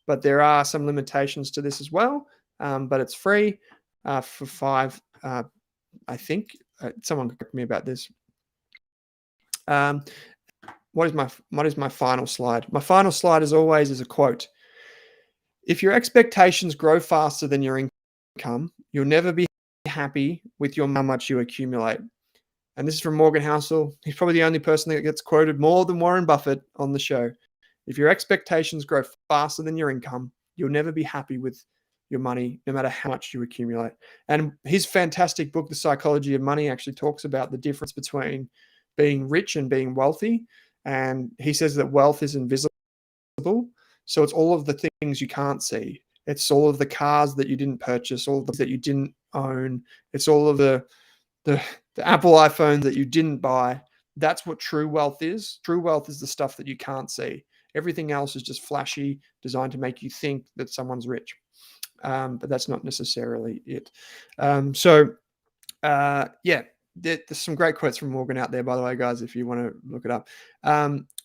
but there are some limitations to this as well. But it's free for 5. I think someone correct me about this. What is my final slide? My final slide, as always, is a quote. If your expectations grow faster than your income, you'll never be happy with how much you accumulate. And this is from Morgan Housel. He's probably the only person that gets quoted more than Warren Buffett on the show. If your expectations grow faster than your income, you'll never be happy with your money, no matter how much you accumulate. And his fantastic book, The Psychology of Money, actually talks about the difference between being rich and being wealthy. And he says that wealth is invisible. So it's all of the things you can't see. It's all of the cars that you didn't purchase, all of the that you didn't own. It's all of the Apple iPhone that you didn't buy. That's what true wealth is. True wealth is the stuff that you can't see. Everything else is just flashy, designed to make you think that someone's rich. But that's not necessarily it. Yeah, there's some great quotes from Morgan out there, by the way, guys, if you want to look it up.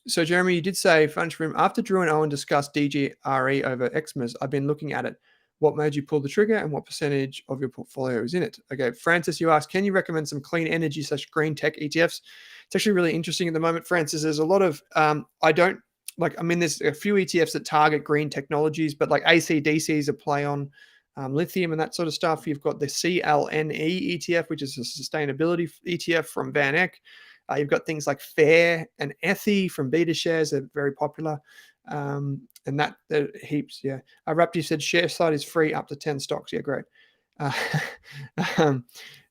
So Jeremy, you did say, after Drew and Owen discussed DGRE over Xmas, I've been looking at it. What made you pull the trigger and what percentage of your portfolio is in it? Okay, Francis, you asked, can you recommend some clean energy / green tech ETFs? It's actually really interesting at the moment, Francis. There's a lot of, there's a few ETFs that target green technologies, but like ACDC is a play on lithium and that sort of stuff. You've got the CLNE ETF, which is a sustainability ETF from Van Eck. You've got things like FAIR and ETHI from BetaShares. They're very popular. And that heaps, yeah. Rapti said ShareSite is free up to 10 stocks. Yeah, great.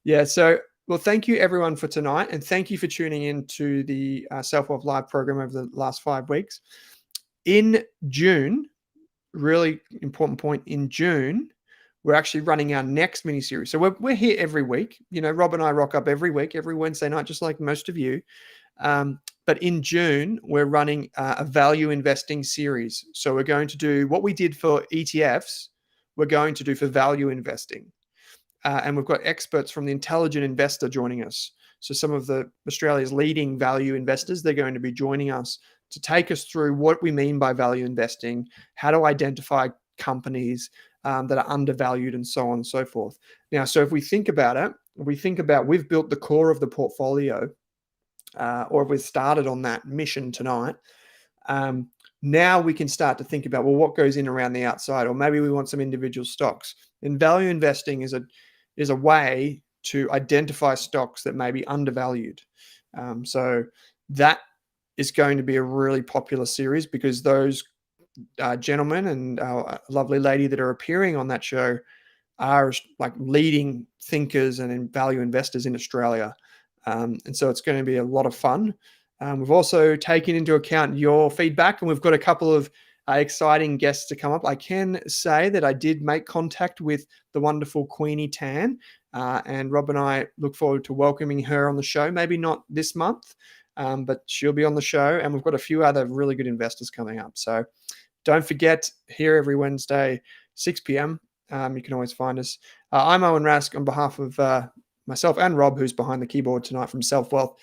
Yeah, so, well, thank you everyone for tonight. And thank you for tuning in to the Selfwealth Live program over the last 5 weeks. In June, really important point, in June, we're actually running our next mini-series. So we're here every week. You know, Rob and I rock up every week, every Wednesday night, just like most of you. But in June, we're running a value investing series. So we're going to do what we did for ETFs, we're going to do for value investing. And we've got experts from the Intelligent Investor joining us. So some of Australia's leading value investors, they're going to be joining us to take us through what we mean by value investing, how to identify companies that are undervalued, and so on and so forth. Now, so if we think about it, we've built the core of the portfolio, or if we've started on that mission tonight, now we can start to think about, well, what goes in around the outside, or maybe we want some individual stocks. And value investing is a way to identify stocks that may be undervalued. So that is going to be a really popular series, because those gentlemen and our lovely lady that are appearing on that show are like leading thinkers and value investors in Australia. And so it's going to be a lot of fun. We've also taken into account your feedback, and we've got a couple of exciting guests to come up. I can say that I did make contact with the wonderful Queenie Tan, and Rob and I look forward to welcoming her on the show. Maybe not this month, but she'll be on the show, and we've got a few other really good investors coming up. So don't forget, here every Wednesday, 6 p.m. You can always find us. I'm Owen Rask on behalf of myself and Rob, who's behind the keyboard tonight from Selfwealth.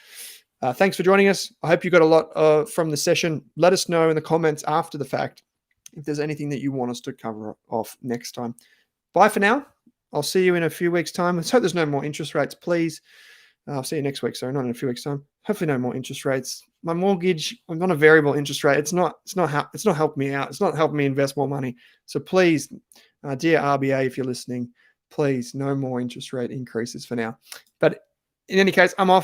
Thanks for joining us. I hope you got a lot from the session. Let us know in the comments after the fact if there's anything that you want us to cover off next time. Bye for now. I'll see you in a few weeks' time. Let's hope there's no more interest rates, please. I'll see you next week. Sorry, not in a few weeks' time. Hopefully, no more interest rates. My mortgage, I'm on a variable interest rate. It's not helping me out. It's not helping me invest more money. So please, dear RBA, if you're listening, please, no more interest rate increases for now. But in any case, I'm off.